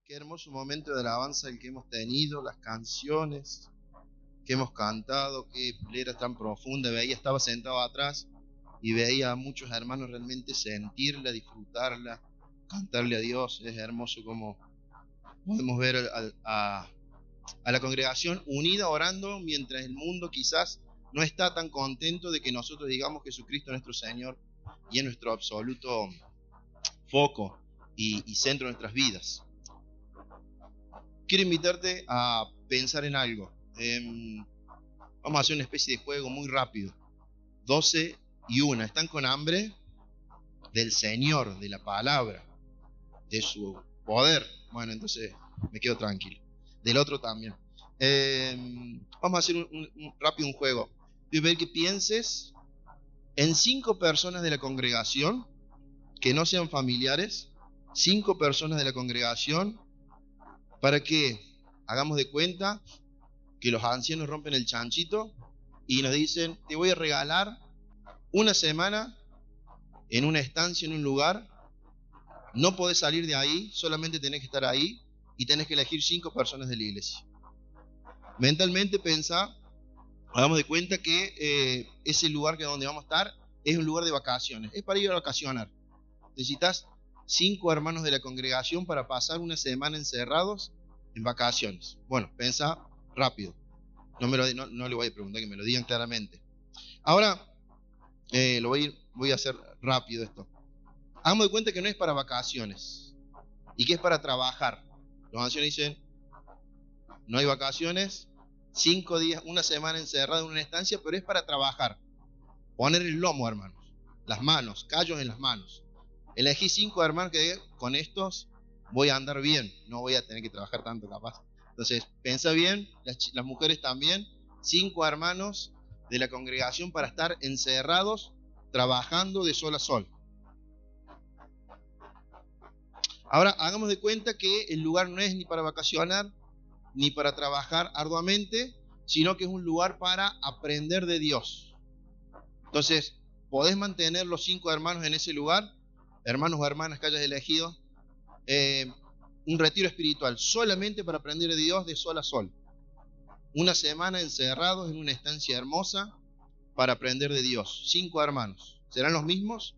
Qué hermoso momento de alabanza el que hemos tenido, las canciones que hemos cantado, qué letra tan profunda. Estaba sentado atrás y veía a muchos hermanos realmente sentirla, disfrutarla, cantarle a Dios. Es hermoso como podemos ver a la congregación unida orando mientras el mundo quizás no está tan contento de que nosotros digamos Jesucristo nuestro Señor y es nuestro absoluto foco y centro de nuestras vidas. Quiero invitarte a pensar en algo. Vamos a hacer una especie de juego muy rápido. 12 y 1. ¿Están con hambre del Señor, de la palabra, de su poder? Bueno, entonces me quedo tranquilo. Del otro también. Vamos a hacer rápido un juego. Voy a ver que pienses en 5 personas de la congregación que no sean familiares. 5 personas de la congregación para que hagamos de cuenta que los ancianos rompen el chanchito y nos dicen: te voy a regalar una semana en una estancia, en un lugar. No podés salir de ahí, solamente tenés que estar ahí y tenés que elegir 5 personas de la iglesia. Mentalmente pensá, hagamos de cuenta que ese lugar que donde vamos a estar es un lugar de vacaciones, es para ir a vacacionar. Necesitas 5 hermanos de la congregación para pasar una semana encerrados en vacaciones. Bueno, pensá rápido. No le voy a preguntar, que me lo digan claramente. Ahora, voy a hacer rápido esto. Hagamos de cuenta que no es para vacaciones y que es para trabajar. Los ancianos dicen: no hay vacaciones, 5 días, una semana encerrado en una estancia, pero es para trabajar. Poner el lomo, hermanos, las manos, callos en las manos. Elegí 5 hermanos que con estos voy a andar bien, no voy a tener que trabajar tanto capaz. Entonces, piensa bien, las mujeres también, 5 hermanos de la congregación para estar encerrados, trabajando de sol a sol. Ahora, hagamos de cuenta que el lugar no es ni para vacacionar, ni para trabajar arduamente, sino que es un lugar para aprender de Dios. Entonces, podés mantener los 5 hermanos en ese lugar, hermanos o hermanas que hayas elegido, un retiro espiritual solamente para aprender de Dios de sol a sol. Una semana encerrados en una estancia hermosa para aprender de Dios. 5 hermanos. ¿Serán los mismos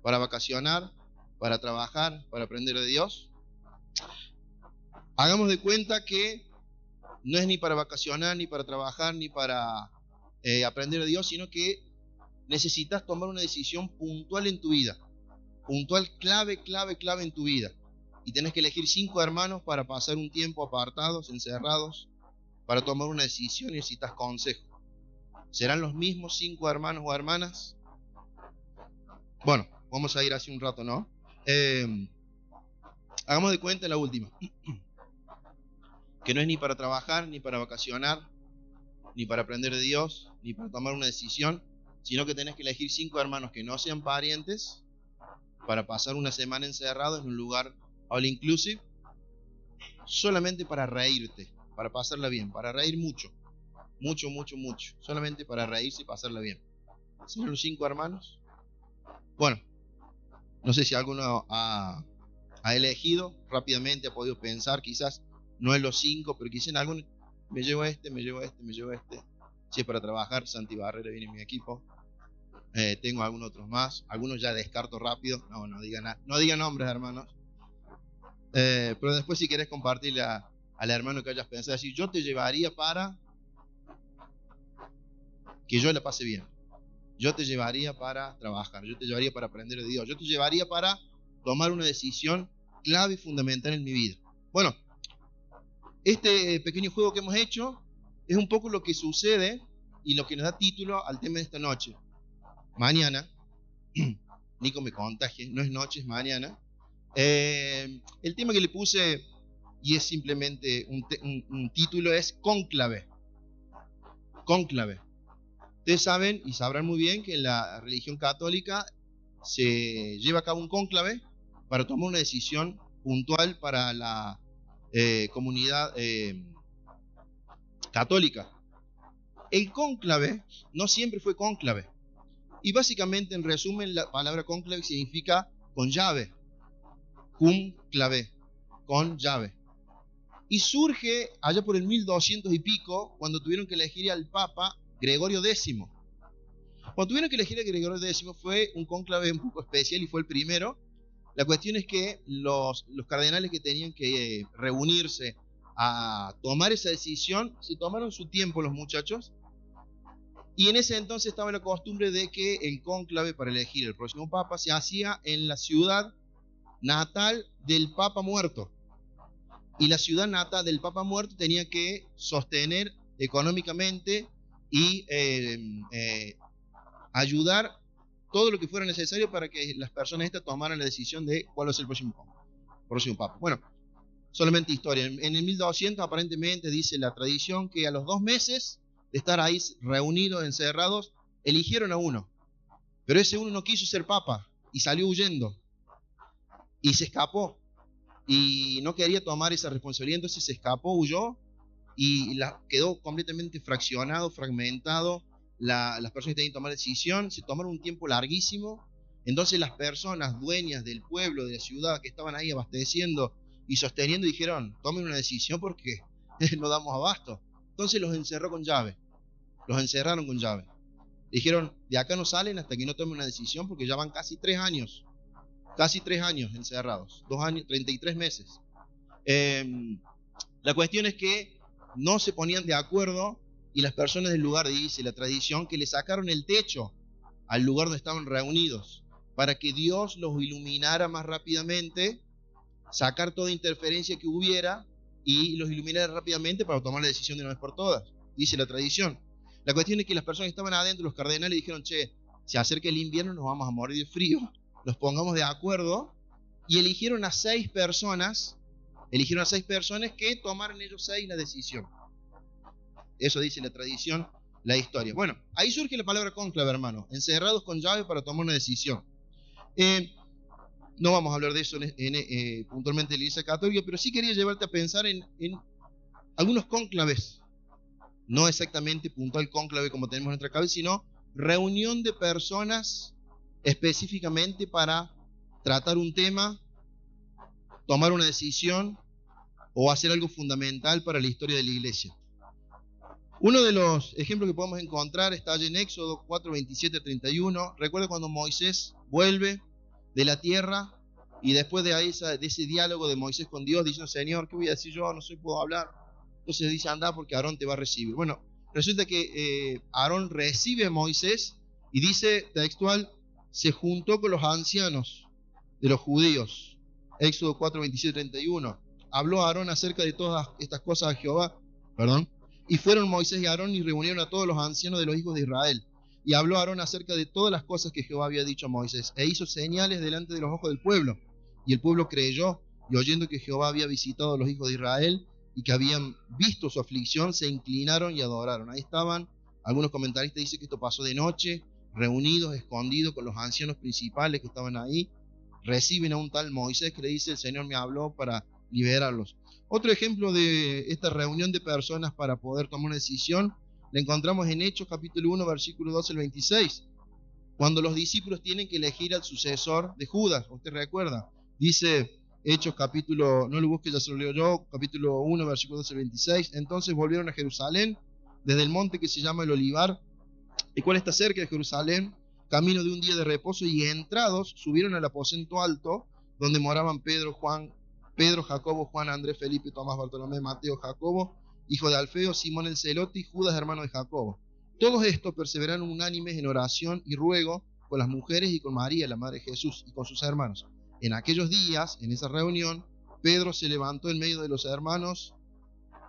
para vacacionar, para trabajar, para aprender de Dios? Hagamos de cuenta que no es ni para vacacionar, ni para trabajar, ni para aprender de Dios, sino que necesitas tomar una decisión puntual en tu vida. Puntual, clave en tu vida. Y tenés que elegir 5 hermanos para pasar un tiempo apartados, encerrados, para tomar una decisión y necesitas consejo. ¿Serán los mismos 5 hermanos o hermanas? Bueno, vamos a ir hace un rato, ¿no? Hagamos de cuenta la última. Que no es ni para trabajar, ni para vacacionar, ni para aprender de Dios, ni para tomar una decisión, sino que tenés que elegir 5 hermanos que no sean parientes para pasar una semana encerrados en un lugar all inclusive, solamente para reírte, para pasarla bien, para reír mucho, solamente para reírse y pasarla bien. ¿Serán los 5 hermanos? Bueno, no sé si alguno ha elegido rápidamente, ha podido pensar, quizás no es los 5, pero quizás en alguno: me llevo este. Si es para trabajar, Santi Barrera viene en mi equipo. Tengo algunos otros más, algunos ya descarto rápido. No digan nombres, hermanos. Pero después, si querés compartirle al hermano que hayas pensado, decir: yo te llevaría para que yo la pase bien, yo te llevaría para trabajar, yo te llevaría para aprender de Dios, yo te llevaría para tomar una decisión clave y fundamental en mi vida. Bueno, este pequeño juego que hemos hecho es un poco lo que sucede y lo que nos da título al tema de esta noche. Mañana, Nico me contagie, no es noche, es mañana. El tema que le puse, y es simplemente un título, es cónclave. Cónclave. Ustedes saben y sabrán muy bien que en la religión católica se lleva a cabo un cónclave para tomar una decisión puntual para la comunidad católica. El cónclave no siempre fue cónclave. Y básicamente, en resumen, la palabra cónclave significa con llave. Cum clave, con llave. Y surge allá por el 1200 y pico, cuando tuvieron que elegir al Papa Gregorio X. Cuando tuvieron que elegir a Gregorio X fue un cónclave un poco especial y fue el primero. La cuestión es que los cardenales que tenían que reunirse a tomar esa decisión, se tomaron su tiempo los muchachos, y en ese entonces estaba la costumbre de que el cónclave para elegir el próximo papa se hacía en la ciudad natal del papa muerto, y la ciudad natal del papa muerto tenía que sostener económicamente y ayudar todo lo que fuera necesario para que las personas estas tomaran la decisión de cuál va a ser el próximo papa. Bueno, solamente historia. En el 1200 aparentemente dice la tradición que a los 2 meses de estar ahí reunidos, encerrados, eligieron a uno. Pero ese uno no quiso ser papa y salió huyendo. Y se escapó. Y no quería tomar esa responsabilidad, entonces se escapó, huyó y quedó completamente fraccionado, fragmentado. Las personas que tenían que tomar decisión se tomaron un tiempo larguísimo. Entonces las personas dueñas del pueblo, de la ciudad, que estaban ahí abasteciendo y sosteniendo, dijeron: tomen una decisión porque no damos abasto. Entonces los encerró con llave. Los encerraron con llave. Dijeron: de acá no salen hasta que no tomen una decisión, porque ya van casi 3 años. Casi 3 años encerrados. 2 años, 33 meses. La cuestión es que no se ponían de acuerdo, y las personas del lugar, dice la tradición, que le sacaron el techo al lugar donde estaban reunidos para que Dios los iluminara más rápidamente, sacar toda interferencia que hubiera y los iluminara rápidamente para tomar la decisión de una vez por todas, dice la tradición. La cuestión es que las personas que estaban adentro, los cardenales, dijeron: che, se acerca el invierno, nos vamos a morir de frío, los pongamos de acuerdo, y eligieron a 6 personas que tomaran ellos 6 la decisión. Eso dice la tradición, la historia. Bueno, ahí surge la palabra cónclave, hermano, encerrados con llave para tomar una decisión. No vamos a hablar de eso puntualmente en la Iglesia Católica, pero sí quería llevarte a pensar en algunos cónclaves, no exactamente puntual cónclave como tenemos en nuestra cabeza, sino reunión de personas específicamente para tratar un tema, tomar una decisión o hacer algo fundamental para la historia de la Iglesia. Uno de los ejemplos que podemos encontrar está allí en Éxodo 4, 27-31. Recuerda cuando Moisés vuelve de la tierra y después de ese diálogo de Moisés con Dios, diciendo: Señor, ¿qué voy a decir yo? No puedo hablar. Entonces dice: anda, porque Aarón te va a recibir. Bueno, resulta que Aarón recibe a Moisés y dice textual: se juntó con los ancianos de los judíos. Éxodo 4, 27-31. Habló Aarón acerca de todas estas cosas a Jehová. Y fueron Moisés y Aarón y reunieron a todos los ancianos de los hijos de Israel. Y habló Aarón acerca de todas las cosas que Jehová había dicho a Moisés, e hizo señales delante de los ojos del pueblo. Y el pueblo creyó, y oyendo que Jehová había visitado a los hijos de Israel, y que habían visto su aflicción, se inclinaron y adoraron. Ahí estaban, algunos comentaristas dicen que esto pasó de noche, reunidos, escondidos con los ancianos principales que estaban ahí. Reciben a un tal Moisés que le dice: el Señor me habló para liberarlos. Otro ejemplo de esta reunión de personas para poder tomar una decisión la encontramos en Hechos capítulo 1, versículo 12 al 26, cuando los discípulos tienen que elegir al sucesor de Judas. ¿Usted recuerda? Dice Hechos capítulo, no lo busque, ya se lo leo yo, capítulo 1, versículo 12 al 26. Entonces volvieron a Jerusalén desde el monte que se llama el Olivar, el cual está cerca de Jerusalén, camino de un día de reposo, y entrados subieron al aposento alto donde moraban Pedro, Jacobo, Juan, Andrés, Felipe, Tomás, Bartolomé, Mateo, Jacobo, hijo de Alfeo, Simón el Celote y Judas, hermano de Jacobo. Todos estos perseveraron unánimes en oración y ruego con las mujeres y con María, la madre de Jesús, y con sus hermanos. En aquellos días, en esa reunión, Pedro se levantó en medio de los hermanos,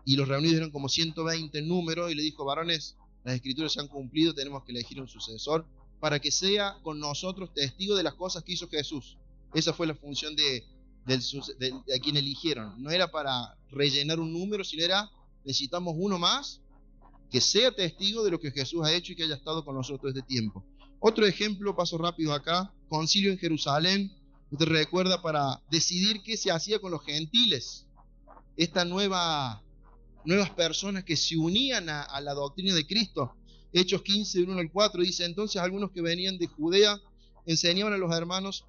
y los reunidos eran como 120 en número, y le dijo: varones, las escrituras se han cumplido, tenemos que elegir un sucesor para que sea con nosotros testigo de las cosas que hizo Jesús. Esa fue la función de quien eligieron. No era para rellenar un número, sino era: necesitamos uno más que sea testigo de lo que Jesús ha hecho y que haya estado con nosotros este tiempo. Otro ejemplo, paso rápido acá, concilio en Jerusalén. Usted recuerda, para decidir qué se hacía con los gentiles, estas nuevas personas que se unían a la doctrina de Cristo. Hechos 15, del 1 al 4, dice: entonces algunos que venían de Judea enseñaban a los hermanos: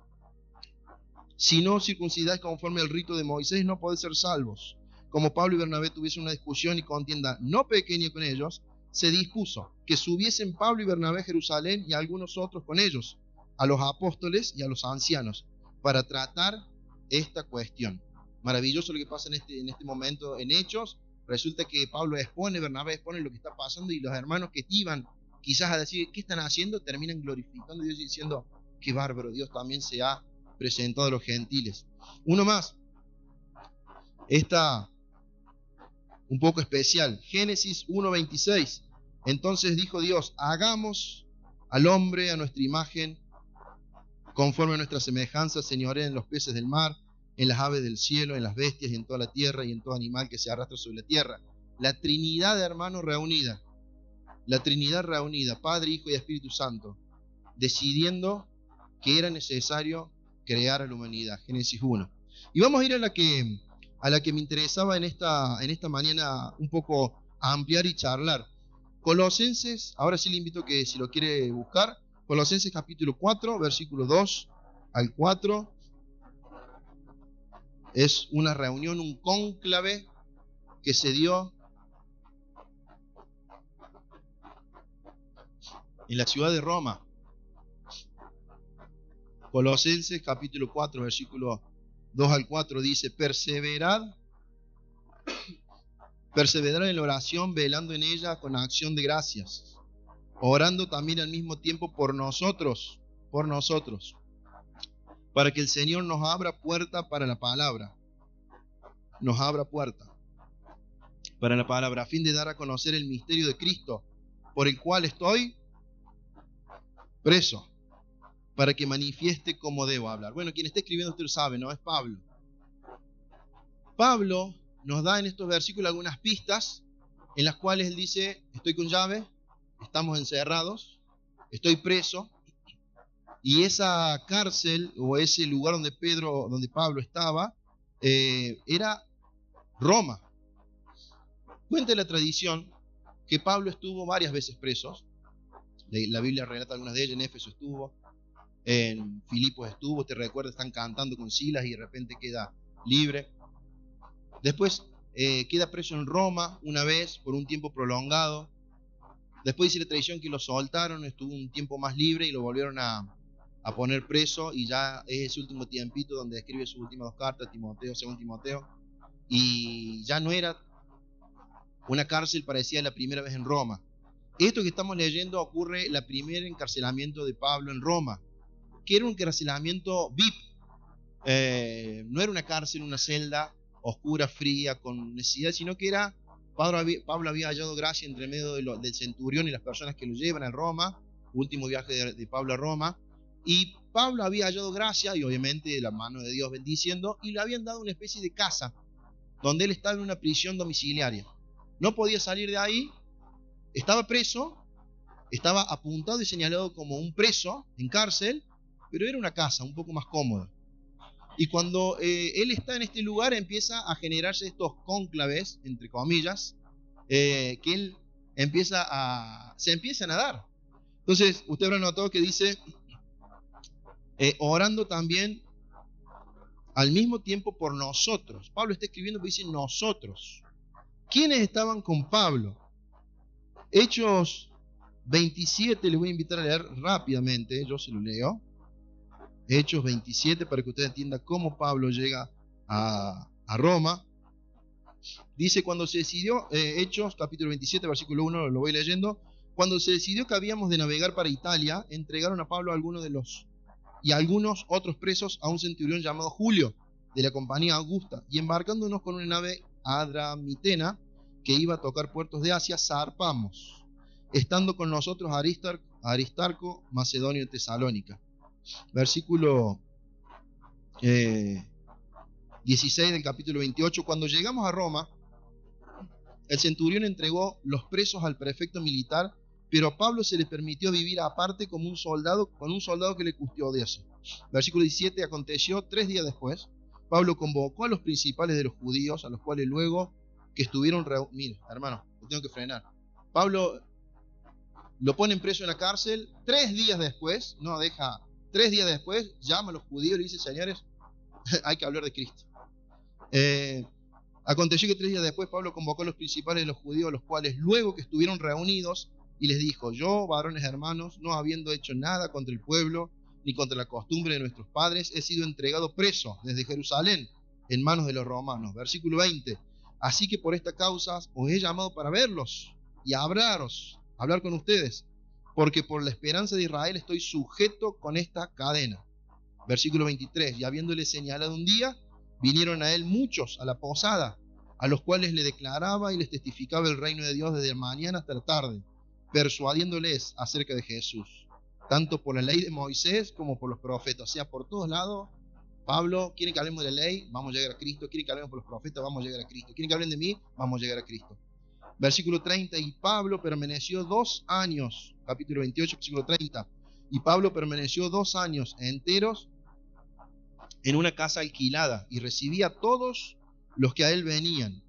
si no circuncidáis conforme al rito de Moisés, no podéis ser salvos. como Pablo y Bernabé tuviesen una discusión y contienda no pequeña con ellos, se dispuso que subiesen Pablo y Bernabé a Jerusalén y algunos otros con ellos, a los apóstoles y a los ancianos, para tratar esta cuestión. Maravilloso lo que pasa en este momento en Hechos. Resulta que Pablo expone, Bernabé expone lo que está pasando, y los hermanos que iban quizás a decir ¿qué están haciendo?, terminan glorificando a Dios y diciendo qué bárbaro, Dios también se ha presentado a los gentiles. Uno más, esta un poco especial, Génesis 1:26. Entonces dijo Dios: hagamos al hombre a nuestra imagen, conforme a nuestra semejanza, señoreen en los peces del mar, en las aves del cielo, en las bestias y en toda la tierra y en todo animal que se arrastra sobre la tierra. La Trinidad, hermanos, reunida. La Trinidad reunida, Padre, Hijo y Espíritu Santo, decidiendo que era necesario crear a la humanidad. Génesis 1. Y vamos a ir a la que me interesaba en esta mañana un poco ampliar y charlar. Colosenses, ahora sí le invito que si lo quiere buscar, Colosenses capítulo 4, versículo 2 al 4. Es una reunión, un cónclave que se dio en la ciudad de Roma. Colosenses capítulo 4, versículo 2 al 4 dice: perseverad en la oración, velando en ella con acción de gracias, orando también al mismo tiempo por nosotros, para que el Señor nos abra puerta para la palabra, a fin de dar a conocer el misterio de Cristo, por el cual estoy preso, para que manifieste cómo debo hablar. Bueno, quien está escribiendo usted lo sabe, ¿no? Es Pablo. Pablo nos da en estos versículos algunas pistas en las cuales él dice: estoy con llave, estamos encerrados, estoy preso. Y esa cárcel o ese lugar donde Pablo estaba era Roma. Cuenta la tradición que Pablo estuvo varias veces preso. La Biblia relata algunas de ellas. En Éfeso estuvo, en Filipos estuvo, te recuerdas, están cantando con Silas y de repente queda libre. Después queda preso en Roma una vez por un tiempo prolongado. Después dice la tradición que lo soltaron, estuvo un tiempo más libre y lo volvieron a poner preso, y ya es ese último tiempito donde escribe sus últimas dos cartas, Timoteo, según Timoteo, y ya no era una cárcel parecida a la primera vez en Roma. Esto que estamos leyendo ocurre el primer encarcelamiento de Pablo en Roma, que era un encarcelamiento VIP. No era una cárcel, una celda oscura, fría, con necesidad, sino que era Pablo había hallado gracia entre medio del centurión y las personas que lo llevan a Roma, último viaje de Pablo a Roma, y Pablo había hallado gracia y obviamente la mano de Dios bendiciendo, y le habían dado una especie de casa donde él estaba en una prisión domiciliaria. No podía salir de ahí, estaba preso, estaba apuntado y señalado como un preso en cárcel, pero era una casa un poco más cómoda. Y cuando él está en este lugar, empieza a generarse estos cónclaves, entre comillas, que él se empiezan a dar. Entonces, usted habrá notado que dice, orando también al mismo tiempo por nosotros. Pablo está escribiendo, pero dice nosotros. ¿Quiénes estaban con Pablo? Hechos 27, les voy a invitar a leer rápidamente, yo se lo leo. Hechos 27, para que usted entienda cómo Pablo llega a Roma. Dice, cuando se decidió, Hechos capítulo 27, versículo 1, lo voy leyendo. Cuando se decidió que habíamos de navegar para Italia, entregaron a Pablo a algunos y algunos otros presos a un centurión llamado Julio, de la compañía Augusta, y embarcándonos con una nave adramitena que iba a tocar puertos de Asia, zarpamos, estando con nosotros Aristarco, Macedonio y Tesalónica. Versículo 16 del capítulo 28. Cuando llegamos a Roma, el centurión entregó los presos al prefecto militar, pero a Pablo se le permitió vivir aparte con un soldado que le custodiase. Versículo 17. Aconteció 3 días después, Pablo convocó a los principales de los judíos, a los cuales luego que estuvieron reunidos. Mira, hermano, lo tengo que frenar. Pablo lo ponen preso en la cárcel. 3 días después, 3 días después, llama a los judíos y le dice: señores, hay que hablar de Cristo. Aconteció que 3 días después Pablo convocó a los principales de los judíos, los cuales luego que estuvieron reunidos, y les dijo: yo, varones hermanos, no habiendo hecho nada contra el pueblo, ni contra la costumbre de nuestros padres, he sido entregado preso desde Jerusalén en manos de los romanos. Versículo 20. Así que por esta causa os he llamado para verlos y hablar con ustedes, porque por la esperanza de Israel estoy sujeto con esta cadena. Versículo 23. Y habiéndole señalado un día, vinieron a él muchos a la posada, a los cuales le declaraba y les testificaba el reino de Dios desde la mañana hasta la tarde, persuadiéndoles acerca de Jesús, tanto por la ley de Moisés como por los profetas. O sea, por todos lados, Pablo: quieren que hablemos de la ley, vamos a llegar a Cristo. Quieren que hablemos por los profetas, vamos a llegar a Cristo. Quieren que hablen de mí, vamos a llegar a Cristo. Versículo 30, y Pablo permaneció 2 años, capítulo 28, versículo 30, y Pablo permaneció 2 años enteros en una casa alquilada, y recibía a todos los que a él venían,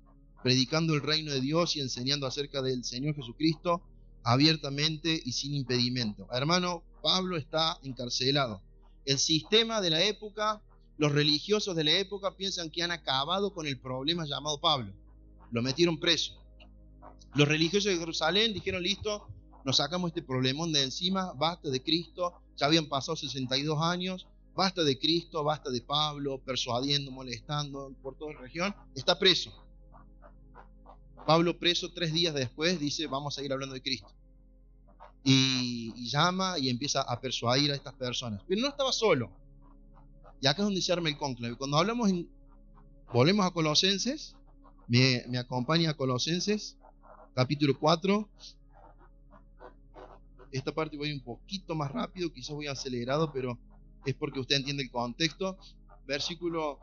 predicando el reino de Dios y enseñando acerca del Señor Jesucristo abiertamente y sin impedimento. Hermano, Pablo está encarcelado. El sistema de la época, los religiosos de la época piensan que han acabado con el problema llamado Pablo. Lo metieron preso. Los religiosos de Jerusalén dijeron: listo, nos sacamos este problemón de encima, basta de Cristo. Ya habían pasado 62 años, basta de Cristo, basta de Pablo, persuadiendo, molestando por toda la región. Está preso. Pablo, preso 3 días después, dice: vamos a ir hablando de Cristo. Y llama y empieza a persuadir a estas personas. Pero no estaba solo. Y acá es donde se arma el cónclave. Cuando volvemos a Colosenses, me acompaña a Colosenses, capítulo 4. Esta parte voy un poquito más rápido, quizás voy acelerado, pero es porque usted entiende el contexto. Versículo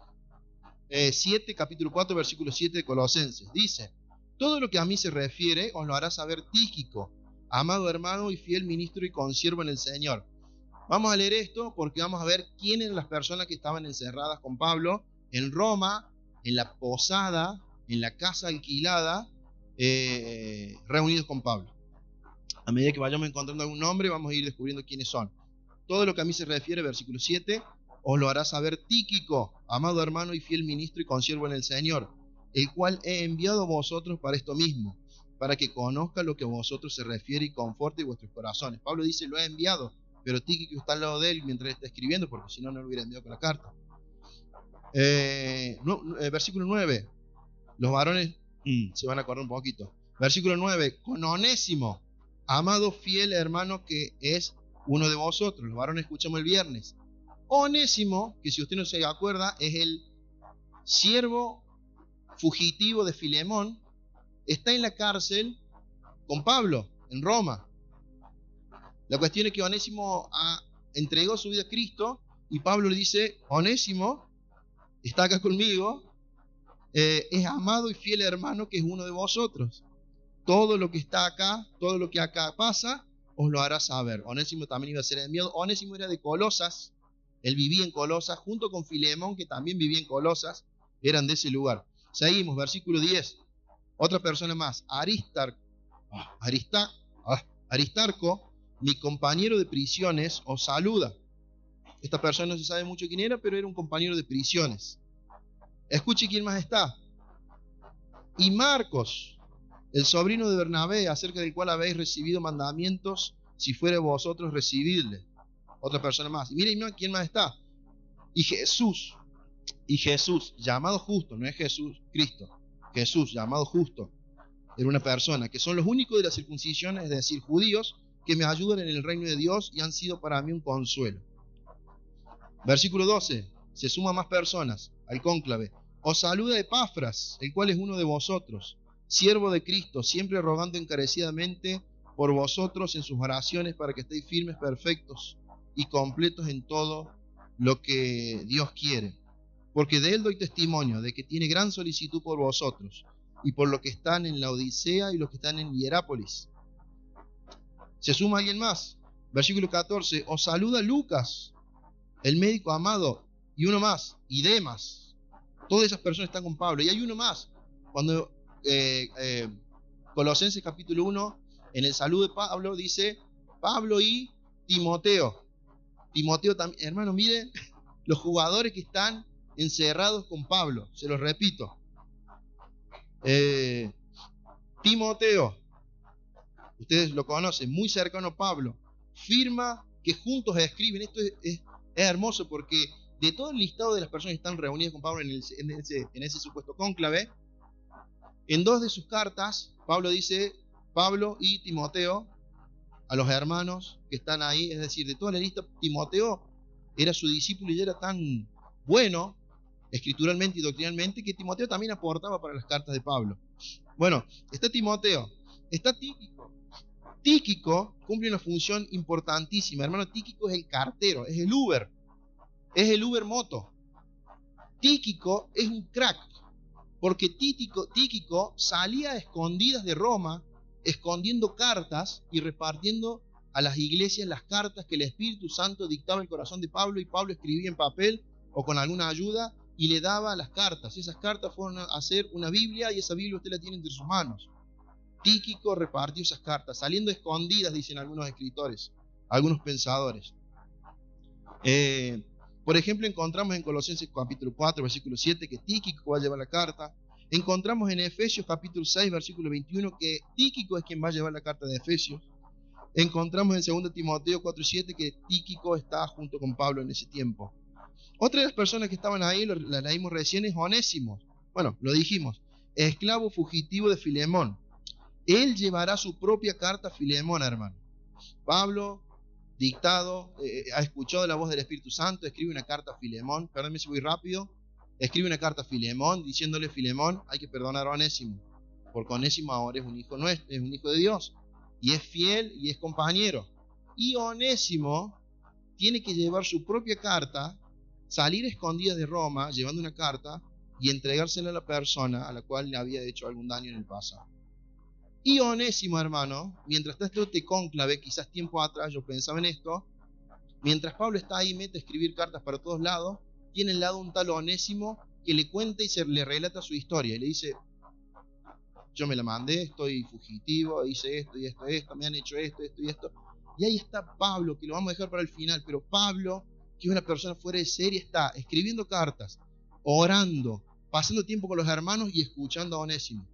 7, capítulo 4, versículo 7 de Colosenses. Dice: todo lo que a mí se refiere os lo hará saber Tíquico, amado hermano y fiel ministro y consiervo en el Señor. Vamos a leer esto porque vamos a ver quiénes eran las personas que estaban encerradas con Pablo en Roma, en la posada, en la casa alquilada, reunidos con Pablo. A medida que vayamos encontrando algún nombre, vamos a ir descubriendo quiénes son. Todo lo que a mí se refiere, versículo 7, os lo hará saber Tíquico, amado hermano y fiel ministro y consiervo en el Señor, el cual he enviado a vosotros para esto mismo, para que conozca lo que a vosotros se refiere y conforte vuestros corazones. Pablo dice: lo he enviado, pero Tíquico está al lado de él mientras está escribiendo, porque si no, no lo hubiera enviado con la carta. Versículo 9, los varones se van a correr un poquito. Versículo 9, con Onésimo, amado fiel hermano que es uno de vosotros. Los varones escuchamos el viernes. Onésimo, que si usted no se acuerda, es el siervo fugitivo de Filemón, está en la cárcel con Pablo, en Roma. La cuestión es que Onésimo entregó su vida a Cristo, y Pablo le dice: Onésimo está acá conmigo, es amado y fiel hermano que es uno de vosotros. Todo lo que está acá, todo lo que acá pasa, os lo hará saber. Onésimo también iba a ser enviado. Onésimo era de Colosas, él vivía en Colosas, junto con Filemón, que también vivía en Colosas, eran de ese lugar. Seguimos, versículo 10. Otra persona más, Aristarco, mi compañero de prisiones, os saluda. Esta persona no se sabe mucho quién era, pero era un compañero de prisiones. Escuche quién más está. Y Marcos, el sobrino de Bernabé, acerca del cual habéis recibido mandamientos, si fuere vosotros recibidle. Otra persona más. Y miren quién más está. Y Jesús, llamado justo, no es Jesús Cristo, Jesús, llamado justo, era una persona, que son los únicos de la circuncisión, es decir, judíos, que me ayudan en el reino de Dios y han sido para mí un consuelo. Versículo 12, se suman más personas al cónclave. Os saluda Epafras, el cual es uno de vosotros, siervo de Cristo, siempre rogando encarecidamente por vosotros en sus oraciones, para que estéis firmes, perfectos y completos en todo lo que Dios quiere. Porque de él doy testimonio de que tiene gran solicitud por vosotros, y por los que están en la Odisea y los que están en Hierápolis. Se suma alguien más. Versículo 14. Os saluda Lucas, el médico amado, y uno más, y Demas. Todas esas personas están con Pablo. Y hay uno más. Cuando Colosenses capítulo 1, en el saludo de Pablo, dice Pablo y Timoteo. Timoteo también. Hermano, miren los jugadores que están encerrados con Pablo. Se los repito. Eh, Timoteo, ustedes lo conocen, muy cercano a Pablo, firma que juntos escriben. Esto es hermoso porque de todo el listado de las personas que están reunidas con Pablo en ese supuesto cónclave, en 2 de sus cartas, Pablo dice, Pablo y Timoteo, a los hermanos que están ahí, es decir, de toda la lista, Timoteo era su discípulo y era tan bueno escrituralmente y doctrinalmente que Timoteo también aportaba para las cartas de Pablo. Bueno, está Timoteo, está Tíquico. Tíquico cumple una función importantísima. Hermano, Tíquico es el cartero, es el Uber moto. Tíquico es un crack, porque Tíquico salía a escondidas de Roma, escondiendo cartas y repartiendo a las iglesias las cartas que el Espíritu Santo dictaba en el corazón de Pablo, y Pablo escribía en papel o con alguna ayuda y le daba las cartas. Y esas cartas fueron a hacer una Biblia, y esa Biblia usted la tiene entre sus manos. Tíquico repartió esas cartas, saliendo escondidas, dicen algunos escritores, algunos pensadores. Por ejemplo, encontramos en Colosenses capítulo 4, versículo 7, que Tíquico va a llevar la carta. Encontramos en Efesios capítulo 6, versículo 21, que Tíquico es quien va a llevar la carta de Efesios. Encontramos en 2 Timoteo 4 y 7 que Tíquico está junto con Pablo en ese tiempo. Otra de las personas que estaban ahí, la leímos recién, es Onésimo. Bueno, lo dijimos, esclavo fugitivo de Filemón. Él llevará su propia carta a Filemón, hermano. Pablo, dictado, ha escuchado la voz del Espíritu Santo, escribe una carta a Filemón. Perdónme si voy rápido. Escribe una carta a Filemón diciéndole: Filemón, hay que perdonar a Onésimo, porque Onésimo ahora es un hijo nuestro, es un hijo de Dios, y es fiel y es compañero. Y Onésimo tiene que llevar su propia carta, salir escondida de Roma llevando una carta y entregársela a la persona a la cual le había hecho algún daño en el pasado. Y Onésimo, hermano, mientras está este cónclave, quizás tiempo atrás yo pensaba en esto, mientras Pablo está ahí, mete a escribir cartas para todos lados, tiene al lado un tal Onésimo que le cuenta y le relata su historia, y le dice: yo me la mandé, estoy fugitivo, hice esto y esto, me han hecho esto y esto. Y ahí está Pablo, que lo vamos a dejar para el final, pero Pablo, que es una persona fuera de serie, está escribiendo cartas, orando, pasando tiempo con los hermanos y escuchando a Onésimo.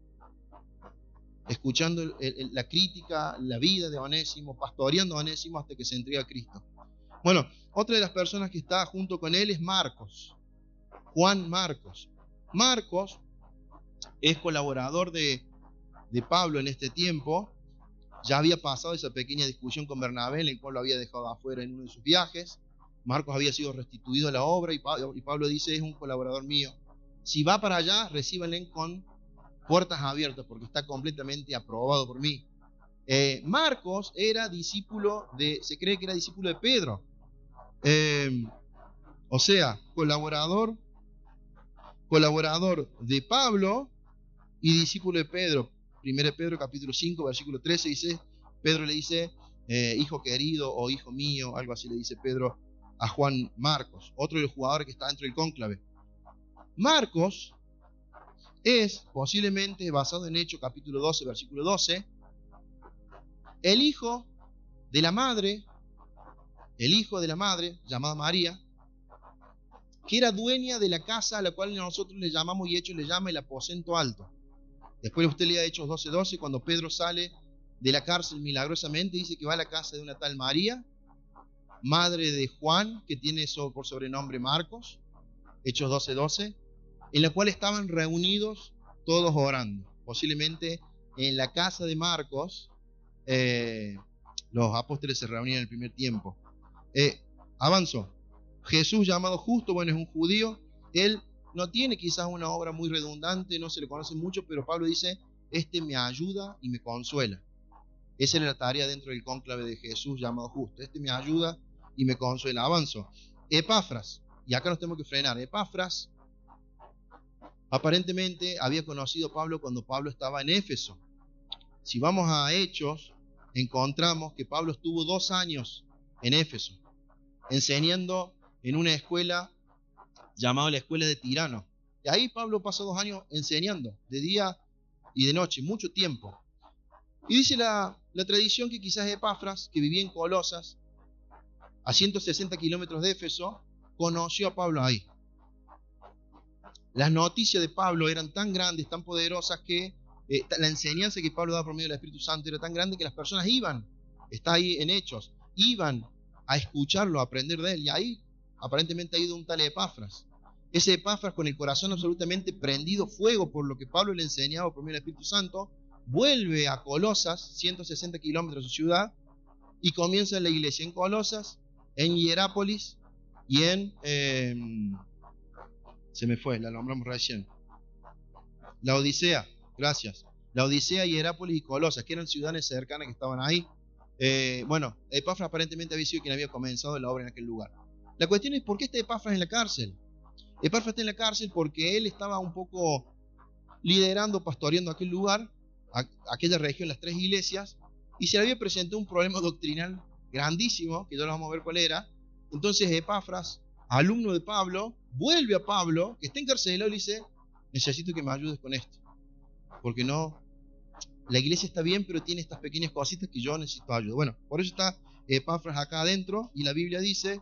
Escuchando la crítica, la vida de Onésimo, pastoreando a Onésimo hasta que se entrega a Cristo. Bueno, otra de las personas que está junto con él es Marcos, Juan Marcos. Marcos es colaborador de Pablo en este tiempo. Ya había pasado esa pequeña discusión con Bernabé, en el cual lo había dejado afuera en uno de sus viajes. Marcos había sido restituido a la obra y Pablo dice: es un colaborador mío. Si va para allá, recíbanle con puertas abiertas, porque está completamente aprobado por mí. Marcos era discípulo se cree que era discípulo de Pedro. O sea, colaborador de Pablo y discípulo de Pedro. 1 Pedro capítulo 5, versículo 13 dice, Pedro le dice, hijo querido o hijo mío, algo así le dice Pedro a Juan Marcos, otro de los jugadores que está dentro del cónclave. Marcos es posiblemente, basado en Hechos capítulo 12, versículo 12, el hijo de la madre, llamada María, que era dueña de la casa a la cual nosotros le llamamos, y Hechos le llama el aposento alto. Después usted lea Hechos 12:12, cuando Pedro sale de la cárcel milagrosamente, dice que va a la casa de una tal María, madre de Juan, que tiene por sobrenombre Marcos, Hechos 12:12, en la cual estaban reunidos todos orando. Posiblemente en la casa de Marcos, los apóstoles se reunían en el primer tiempo. Avanzo. Jesús, llamado Justo, bueno, es un judío. Él no tiene quizás una obra muy redundante, no se le conoce mucho, pero Pablo dice: este me ayuda y me consuela. Esa era la tarea dentro del cónclave de Jesús, llamado Justo. Este me ayuda y me consuela. Avanzo. Epafras. Y acá nos tenemos que frenar. Epafras aparentemente había conocido a Pablo cuando Pablo estaba en Éfeso. Si vamos a Hechos, encontramos que Pablo estuvo 2 años en Éfeso, enseñando en una escuela llamada la escuela de Tirano. Y ahí Pablo pasó 2 años enseñando, de día y de noche, mucho tiempo. Y dice la tradición que quizás Epafras, que vivía en Colosas, a 160 kilómetros de Éfeso, conoció a Pablo ahí. Las noticias de Pablo eran tan grandes, tan poderosas, que la enseñanza que Pablo daba por medio del Espíritu Santo era tan grande que las personas iban, está ahí en Hechos, iban a escucharlo, a aprender de él. Y ahí aparentemente ha ido un tal Epafras. Ese Epafras, con el corazón absolutamente prendido fuego por lo que Pablo le enseñaba por medio del Espíritu Santo, vuelve a Colosas, 160 kilómetros de su ciudad, y comienza la iglesia en Colosas, en Hierápolis y se me fue, la nombramos recién, la Odisea, gracias. La Odisea, Hierápolis y Colosas, que eran ciudades cercanas que estaban ahí. Bueno, Epafras aparentemente había sido quien había comenzado la obra en aquel lugar. La cuestión es, ¿por qué está Epafras en la cárcel? Epafras está en la cárcel porque él estaba un poco liderando, pastoreando aquel lugar, aquella región, las 3 iglesias, y se le había presentado un problema doctrinal grandísimo, que ya lo vamos a ver cuál era. Entonces Epafras, alumno de Pablo, vuelve a Pablo, que está encarcelado, y le dice: necesito que me ayudes con esto, porque no, la iglesia está bien, pero tiene estas pequeñas cositas que yo necesito ayuda. Bueno, por eso está Epafras acá adentro, y la Biblia dice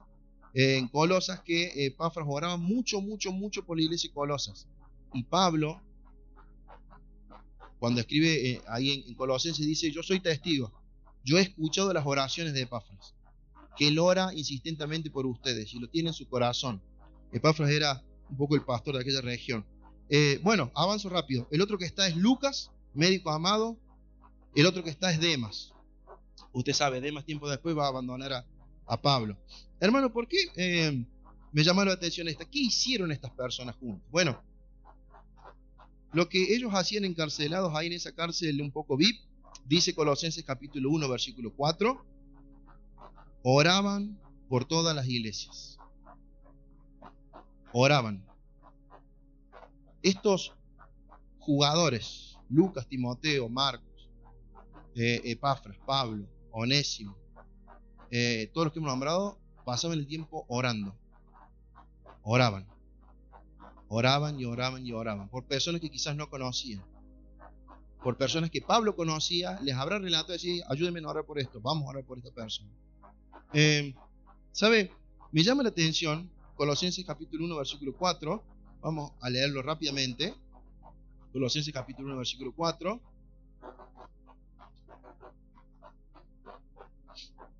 en Colosas que Epafras oraba mucho por la iglesia de Colosas. Y Pablo, cuando escribe ahí en Colosenses, dice: yo soy testigo, yo he escuchado las oraciones de Epafras, que él ora insistentemente por ustedes y lo tiene en su corazón. Epafras era un poco el pastor de aquella región. Bueno, avanzo rápido. El otro que está es Lucas, médico amado. El otro que está es Demas. Usted sabe, Demas tiempo después va a abandonar a Pablo. Hermano, ¿por qué me llamaron la atención esta? ¿Qué hicieron estas personas juntos? Bueno, lo que ellos hacían encarcelados ahí en esa cárcel un poco VIP, dice Colosenses capítulo 1, versículo 4, oraban por todas las iglesias. Oraban. Estos jugadores, Lucas, Timoteo, Marcos, Epafras, Pablo, Onésimo, todos los que hemos nombrado, pasaban el tiempo orando. Oraban. Oraban y oraban y oraban. Por personas que quizás no conocían. Por personas que Pablo conocía, les habrá relatado y decir: ayúdenme a orar por esto, vamos a orar por esta persona. ¿Sabe? Me llama la atención Colosenses capítulo 1, versículo 4. Vamos a leerlo rápidamente. Colosenses capítulo 1, versículo 4.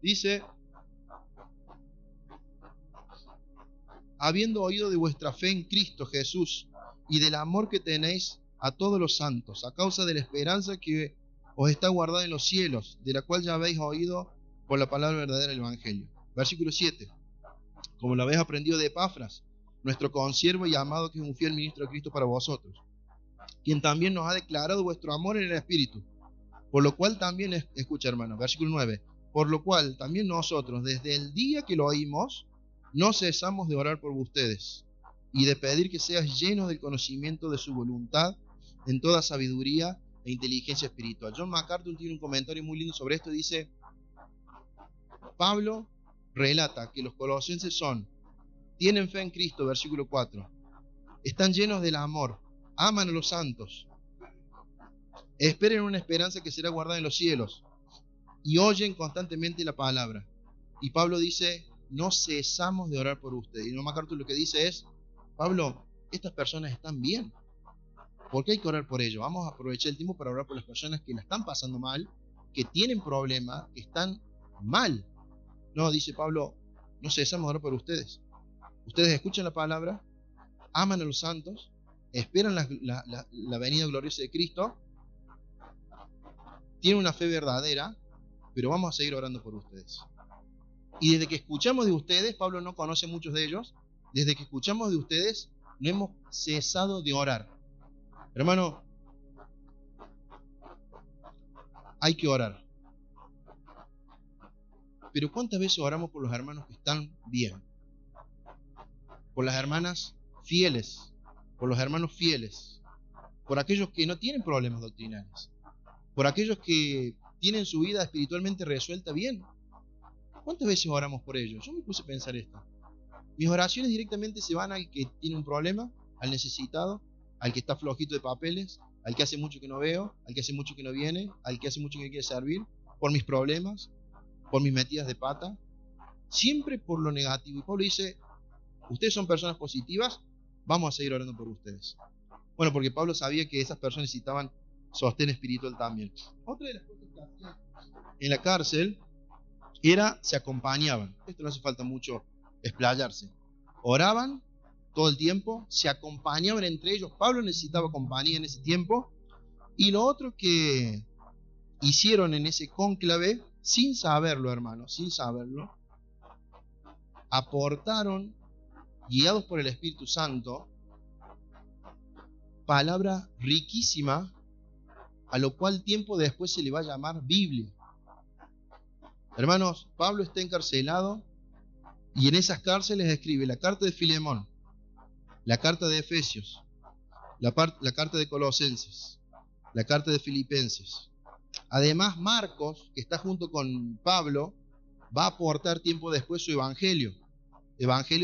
Dice: habiendo oído de vuestra fe en Cristo Jesús y del amor que tenéis a todos los santos, a causa de la esperanza que os está guardada en los cielos, de la cual ya habéis oído por la palabra verdadera del Evangelio. Versículo 7. Como lo habéis aprendido de Epafras, nuestro consiervo y amado, que es un fiel ministro de Cristo para vosotros, quien también nos ha declarado vuestro amor en el Espíritu. Por lo cual también, escucha hermano, versículo 9, por lo cual también nosotros, desde el día que lo oímos, no cesamos de orar por ustedes y de pedir que seas llenos del conocimiento de su voluntad en toda sabiduría e inteligencia espiritual. John MacArthur tiene un comentario muy lindo sobre esto. Dice: Pablo relata que los colosenses tienen fe en Cristo, versículo 4, están llenos del amor, aman a los santos, esperen una esperanza que será guardada en los cielos y oyen constantemente la palabra. Y Pablo dice: no cesamos de orar por ustedes. Y John MacArthur lo que dice es: Pablo, estas personas están bien, ¿por qué hay que orar por ellos? Vamos a aprovechar el tiempo para orar por las personas que la están pasando mal, que tienen problemas, que están mal. No, dice Pablo, no cesamos de orar por ustedes. Ustedes escuchan la palabra, aman a los santos, esperan la venida gloriosa de Cristo, tienen una fe verdadera, pero vamos a seguir orando por ustedes. Y desde que escuchamos de ustedes, Pablo no conoce muchos de ellos, desde que escuchamos de ustedes, no hemos cesado de orar. Hermano, hay que orar. Pero ¿cuántas veces oramos por los hermanos que están bien? Por las hermanas fieles, por los hermanos fieles, por aquellos que no tienen problemas doctrinales, por aquellos que tienen su vida espiritualmente resuelta bien. ¿Cuántas veces oramos por ellos? Yo me puse a pensar esto. Mis oraciones directamente se van al que tiene un problema, al necesitado, al que está flojito de papeles, al que hace mucho que no veo, al que hace mucho que no viene, al que hace mucho que quiere servir, por mis problemas, por mis metidas de pata, siempre por lo negativo. Y Pablo dice: ustedes son personas positivas, vamos a seguir orando por ustedes. Bueno, porque Pablo sabía que esas personas necesitaban sostén espiritual también. Otra de las cosas que hacían en la cárcel se acompañaban. Esto no hace falta mucho explayarse. Oraban todo el tiempo, se acompañaban entre ellos. Pablo necesitaba compañía en ese tiempo. Y lo otro que hicieron en ese cónclave, sin saberlo, hermanos, sin saberlo, aportaron, guiados por el Espíritu Santo, palabra riquísima, a lo cual tiempo después se le va a llamar Biblia. Hermanos, Pablo está encarcelado y en esas cárceles escribe la carta de Filemón, la carta de Efesios, la carta de Colosenses, la carta de Filipenses. Además, Marcos, que está junto con Pablo, va a aportar tiempo después su evangelio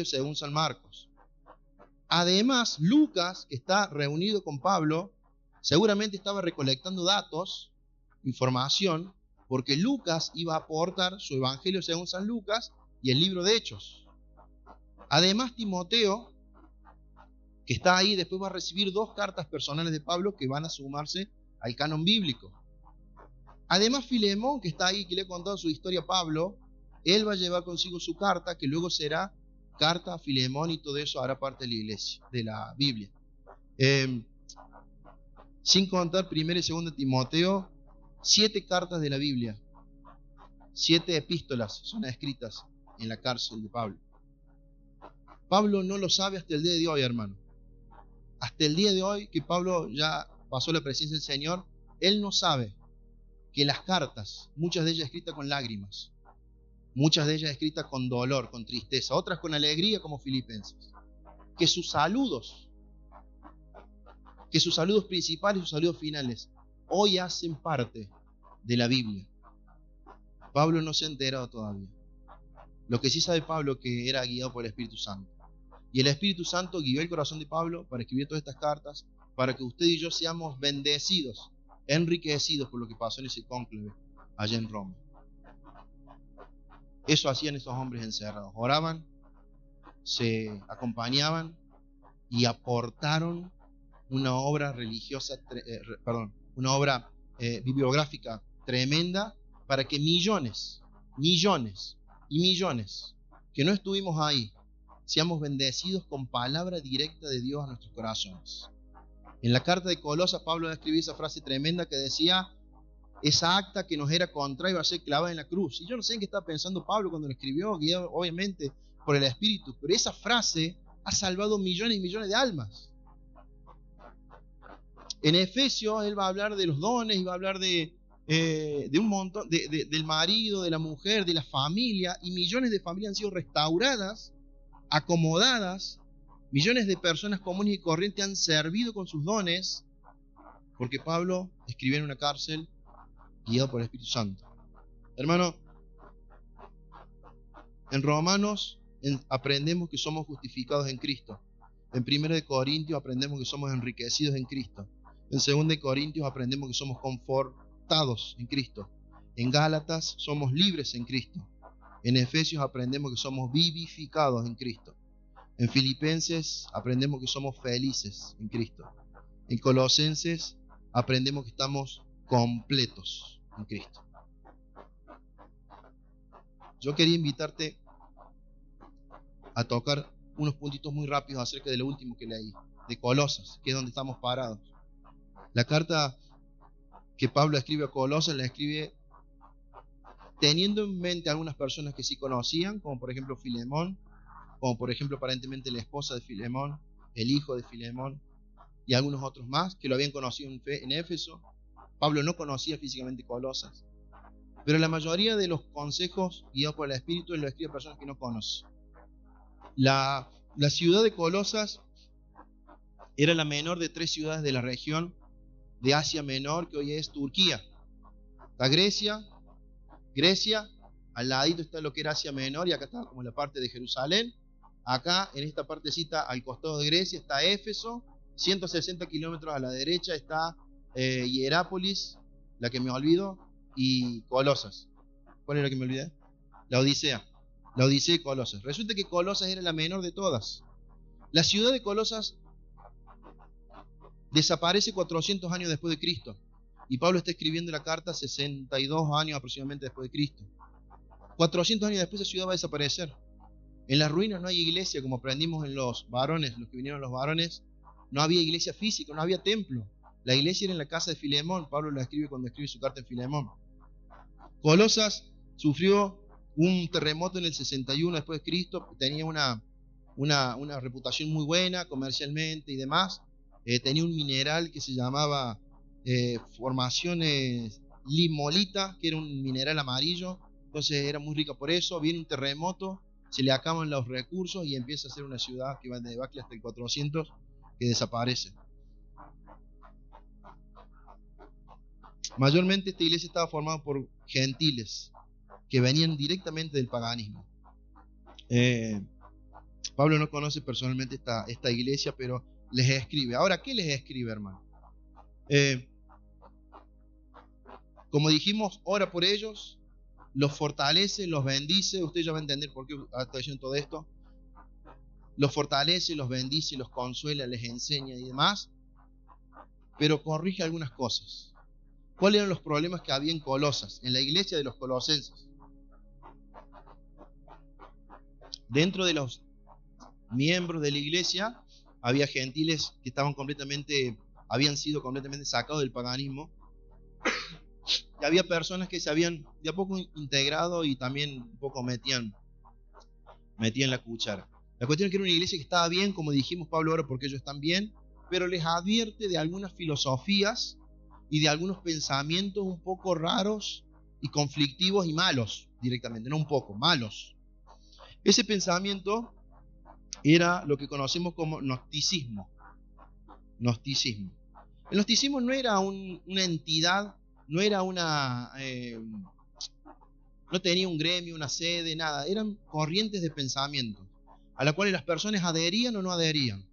según San Marcos. Además, Lucas, que está reunido con Pablo, seguramente estaba recolectando datos, información, porque Lucas iba a aportar su evangelio según San Lucas y el libro de Hechos. Además, Timoteo, que está ahí, después va a recibir 2 cartas personales de Pablo que van a sumarse al canon bíblico. Además, Filemón, que está ahí, que le ha contado su historia a Pablo, él va a llevar consigo su carta, que luego será carta a Filemón, y todo eso hará parte de la iglesia, de la Biblia. Sin contar 1 y 2 Timoteo, 7 cartas de la Biblia, 7 epístolas son escritas en la cárcel de Pablo. Pablo no lo sabe hasta el día de hoy, hermano. Hasta el día de hoy, que Pablo ya pasó la presencia del Señor, él no sabe que las cartas, muchas de ellas escritas con lágrimas, muchas de ellas escritas con dolor, con tristeza, otras con alegría, como Filipenses, que sus saludos principales y sus saludos finales hoy hacen parte de la Biblia. Pablo no se ha enterado todavía. Lo que sí sabe Pablo, que era guiado por el Espíritu Santo. Y el Espíritu Santo guió el corazón de Pablo para escribir todas estas cartas, para que usted y yo seamos bendecidos, enriquecidos por lo que pasó en ese cónclave allá en Roma. Eso hacían estos hombres encerrados. Oraban, se acompañaban y aportaron una obra religiosa, una obra bibliográfica tremenda, para que millones y millones que no estuvimos ahí seamos bendecidos con palabra directa de Dios a nuestros corazones. En la carta de Colosas, Pablo escribió esa frase tremenda que decía: esa acta que nos era contraria iba a ser clavada en la cruz. Y yo no sé en qué estaba pensando Pablo cuando lo escribió, guiado obviamente por el Espíritu, pero esa frase ha salvado millones y millones de almas. En Efesios él va a hablar de los dones y va a hablar de un montón, del marido, de la mujer, de la familia, y millones de familias han sido restauradas, acomodadas. Millones de personas comunes y corrientes han servido con sus dones, porque Pablo escribió en una cárcel guiado por el Espíritu Santo. Hermano, en Romanos aprendemos que somos justificados en Cristo. En 1 Corintios aprendemos que somos enriquecidos en Cristo. En 2 Corintios aprendemos que somos confortados en Cristo. En Gálatas somos libres en Cristo. En Efesios aprendemos que somos vivificados en Cristo. En Filipenses aprendemos que somos felices en Cristo. En Colosenses aprendemos que estamos completos en Cristo. Yo quería invitarte a tocar unos puntitos muy rápidos acerca de lo último que leí, de Colosas, que es donde estamos parados. La carta que Pablo escribe a Colosas la escribe teniendo en mente a algunas personas que sí conocían, como por ejemplo Filemón, como por ejemplo aparentemente la esposa de Filemón, el hijo de Filemón, y algunos otros más que lo habían conocido en Éfeso. Pablo no conocía físicamente Colosas, pero la mayoría de los consejos guiados por el Espíritu lo escribe a personas que no conocen. La ciudad de Colosas era la menor de 3 ciudades de la región de Asia Menor, que hoy es Turquía. Está Grecia, al ladito está lo que era Asia Menor, y acá está como la parte de Jerusalén. Acá, en esta partecita, al costado de Grecia, está Éfeso. 160 kilómetros a la derecha está Hierápolis, la que me olvido, y Colosas. ¿Cuál es la que me olvidé? La Odisea y Colosas. Resulta que Colosas era la menor de todas. La ciudad de Colosas desaparece 400 años después de Cristo. Y Pablo está escribiendo la carta 62 años aproximadamente después de Cristo. 400 años después esa ciudad va a desaparecer. En las ruinas no hay iglesia, como aprendimos en los varones, los que vinieron los varones. No había iglesia física, no había templo. La iglesia era en la casa de Filemón. Pablo la escribe cuando escribe su carta en Filemón. Colosas sufrió un terremoto en el 61 después de Cristo. Tenía una reputación muy buena comercialmente y demás. Tenía un mineral que se llamaba formaciones limolita, que era un mineral amarillo. Entonces era muy rica por eso. Viene un terremoto, se le acaban los recursos y empieza a ser una ciudad que va de debacle hasta el 400, que desaparece. Mayormente esta iglesia estaba formada por gentiles que venían directamente del paganismo. Pablo no conoce personalmente esta iglesia, pero les escribe. Ahora, ¿qué les escribe, hermano? Como dijimos, ora por ellos, los fortalece, los bendice. Usted ya va a entender por qué estoy diciendo todo esto. Los fortalece, los bendice, los consuela, les enseña y demás. Pero corrige algunas cosas. ¿Cuáles eran los problemas que había en Colosas, en la iglesia de los colosenses? Dentro de los miembros de la iglesia había gentiles que habían sido completamente sacados del paganismo. Y había personas que se habían de a poco integrado y también un poco metían la cuchara. La cuestión es que era una iglesia que estaba bien, como dijimos, Pablo ora porque ellos están bien, pero les advierte de algunas filosofías y de algunos pensamientos un poco raros y conflictivos y malos directamente, no un poco, malos. Ese pensamiento era lo que conocemos como gnosticismo. El gnosticismo no era una entidad, no era no tenía un gremio, una sede, nada. Eran corrientes de pensamiento a las cuales las personas adherían o no adherían.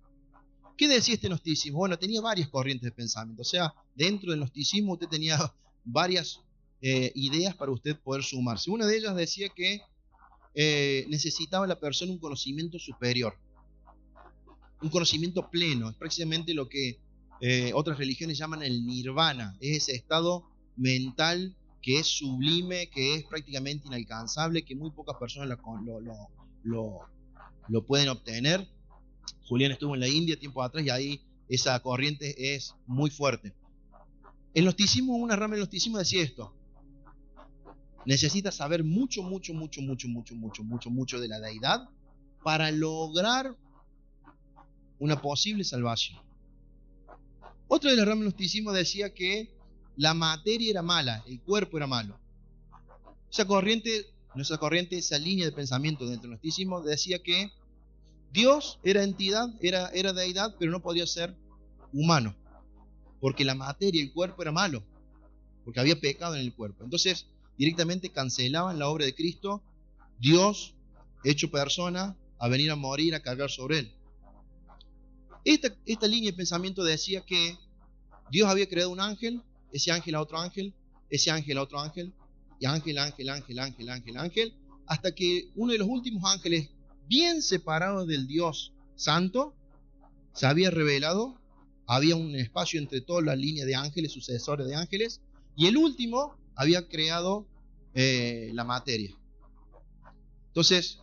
¿Qué decía este gnosticismo? Bueno, tenía varias corrientes de pensamiento. O sea, dentro del gnosticismo usted tenía varias ideas para usted poder sumarse. Una de ellas decía que necesitaba la persona un conocimiento superior, un conocimiento pleno. Es precisamente lo que otras religiones llaman el nirvana. Es ese estado mental que es sublime, que es prácticamente inalcanzable, que muy pocas personas lo pueden obtener. Julián estuvo en la India tiempo atrás y ahí esa corriente es muy fuerte. El gnosticismo, una rama del gnosticismo decía esto: necesitas saber mucho de la deidad para lograr una posible salvación. Otra de las ramas del gnosticismo decía que la materia era mala, el cuerpo era malo. Esa línea de pensamiento dentro del gnosticismo decía que Dios era entidad, era deidad, pero no podía ser humano, porque la materia, el cuerpo era malo, porque había pecado en el cuerpo. Entonces, directamente cancelaban la obra de Cristo, Dios hecho persona, a venir a morir, a cargar sobre él. Esta línea de pensamiento decía que Dios había creado un ángel, ese ángel a otro ángel, ese ángel a otro ángel, y ángel, hasta que uno de los últimos ángeles, bien separado del Dios Santo, se había revelado. Había un espacio entre todas las líneas de ángeles, sucesores de ángeles, y el último había creado la materia. Entonces,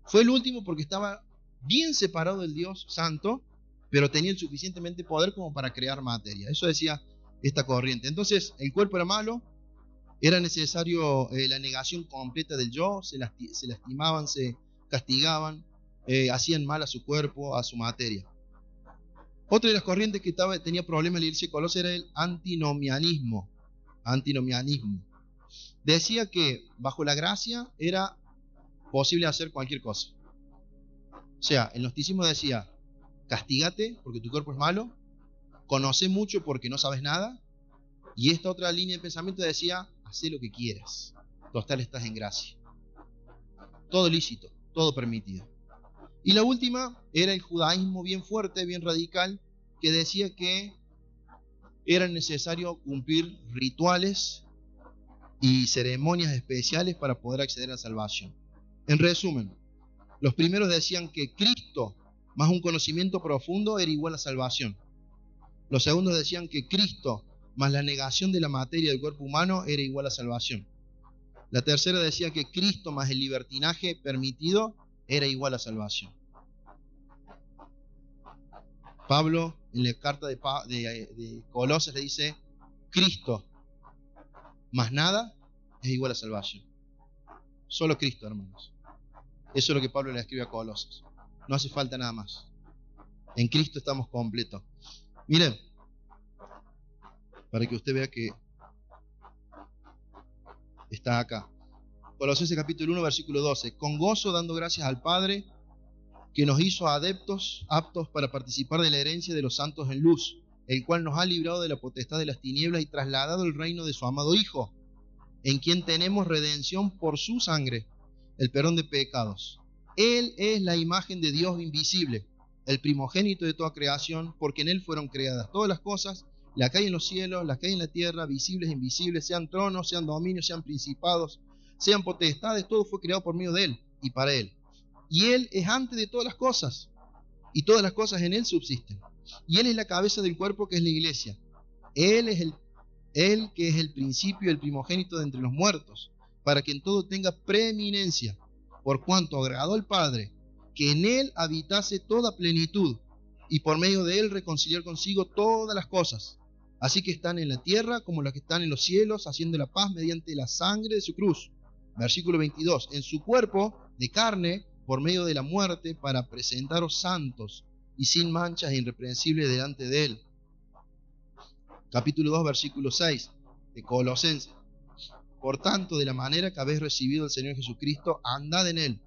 fue el último porque estaba bien separado del Dios Santo, pero tenía el suficientemente poder como para crear materia. Eso decía esta corriente. Entonces, el cuerpo era malo, era necesario la negación completa del yo, se lastimaban, se castigaban, hacían mal a su cuerpo, a su materia. Otra de las corrientes que tenía problemas en la iglesia de Colosas era el antinomianismo. Decía que bajo la gracia era posible hacer cualquier cosa. O sea, el gnosticismo decía: castígate porque tu cuerpo es malo, conoce mucho porque no sabes nada. Y esta otra línea de pensamiento decía: haz lo que quieras, total estás en gracia. Todo lícito, todo permitido. Y la última era el judaísmo bien fuerte, bien radical, que decía que era necesario cumplir rituales y ceremonias especiales para poder acceder a la salvación. En resumen, los primeros decían que Cristo más un conocimiento profundo era igual a salvación. Los segundos decían que Cristo más la negación de la materia del cuerpo humano era igual a salvación. La tercera decía que Cristo más el libertinaje permitido era igual a salvación. Pablo en la carta de Colosas le dice: Cristo más nada es igual a salvación. Solo Cristo, hermanos. Eso es lo que Pablo le escribe a Colosas. No hace falta nada más. En Cristo estamos completos. Miren, para que usted vea que está acá. Colosenses capítulo 1, versículo 12. Con gozo dando gracias al Padre, que nos hizo aptos para participar de la herencia de los santos en luz, el cual nos ha librado de la potestad de las tinieblas y trasladado al reino de su amado Hijo, en quien tenemos redención por su sangre, el perdón de pecados. Él es la imagen de Dios invisible, el primogénito de toda creación, porque en Él fueron creadas todas las cosas, las que hay en los cielos, las que hay en la tierra, visibles e invisibles, sean tronos, sean dominios, sean principados, sean potestades, todo fue creado por medio de Él y para Él. Y Él es antes de todas las cosas, y todas las cosas en Él subsisten. Y Él es la cabeza del cuerpo, que es la iglesia. Él que es el principio, el primogénito de entre los muertos, para que en todo tenga preeminencia, por cuanto agradó al Padre, que en Él habitase toda plenitud, y por medio de Él reconciliar consigo todas las cosas, así que están en la tierra como las que están en los cielos, haciendo la paz mediante la sangre de su cruz. Versículo 22. En su cuerpo de carne, por medio de la muerte, para presentaros santos y sin manchas e irreprensibles delante de Él. Capítulo 2, versículo 6 de Colosenses. Por tanto, de la manera que habéis recibido al Señor Jesucristo, andad en Él,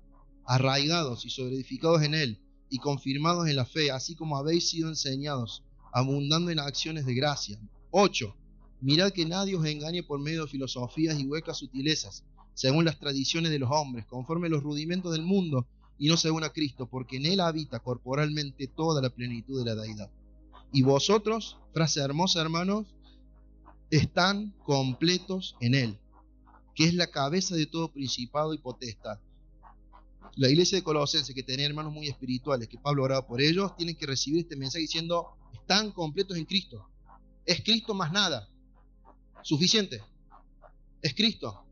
arraigados y sobreedificados en Él, y confirmados en la fe, así como habéis sido enseñados, abundando en acciones de gracia. 8. Mirad que nadie os engañe por medio de filosofías y huecas sutilezas, según las tradiciones de los hombres, conforme a los rudimentos del mundo, y no según a Cristo, porque en Él habita corporalmente toda la plenitud de la deidad. Y vosotros, frase hermosa, hermanos, están completos en Él, que es la cabeza de todo principado y potestad. La iglesia de Colosenses, que tenía hermanos muy espirituales, que Pablo oraba por ellos, tienen que recibir este mensaje diciendo: están completos en Cristo. Es Cristo más nada. Suficiente. Es Cristo.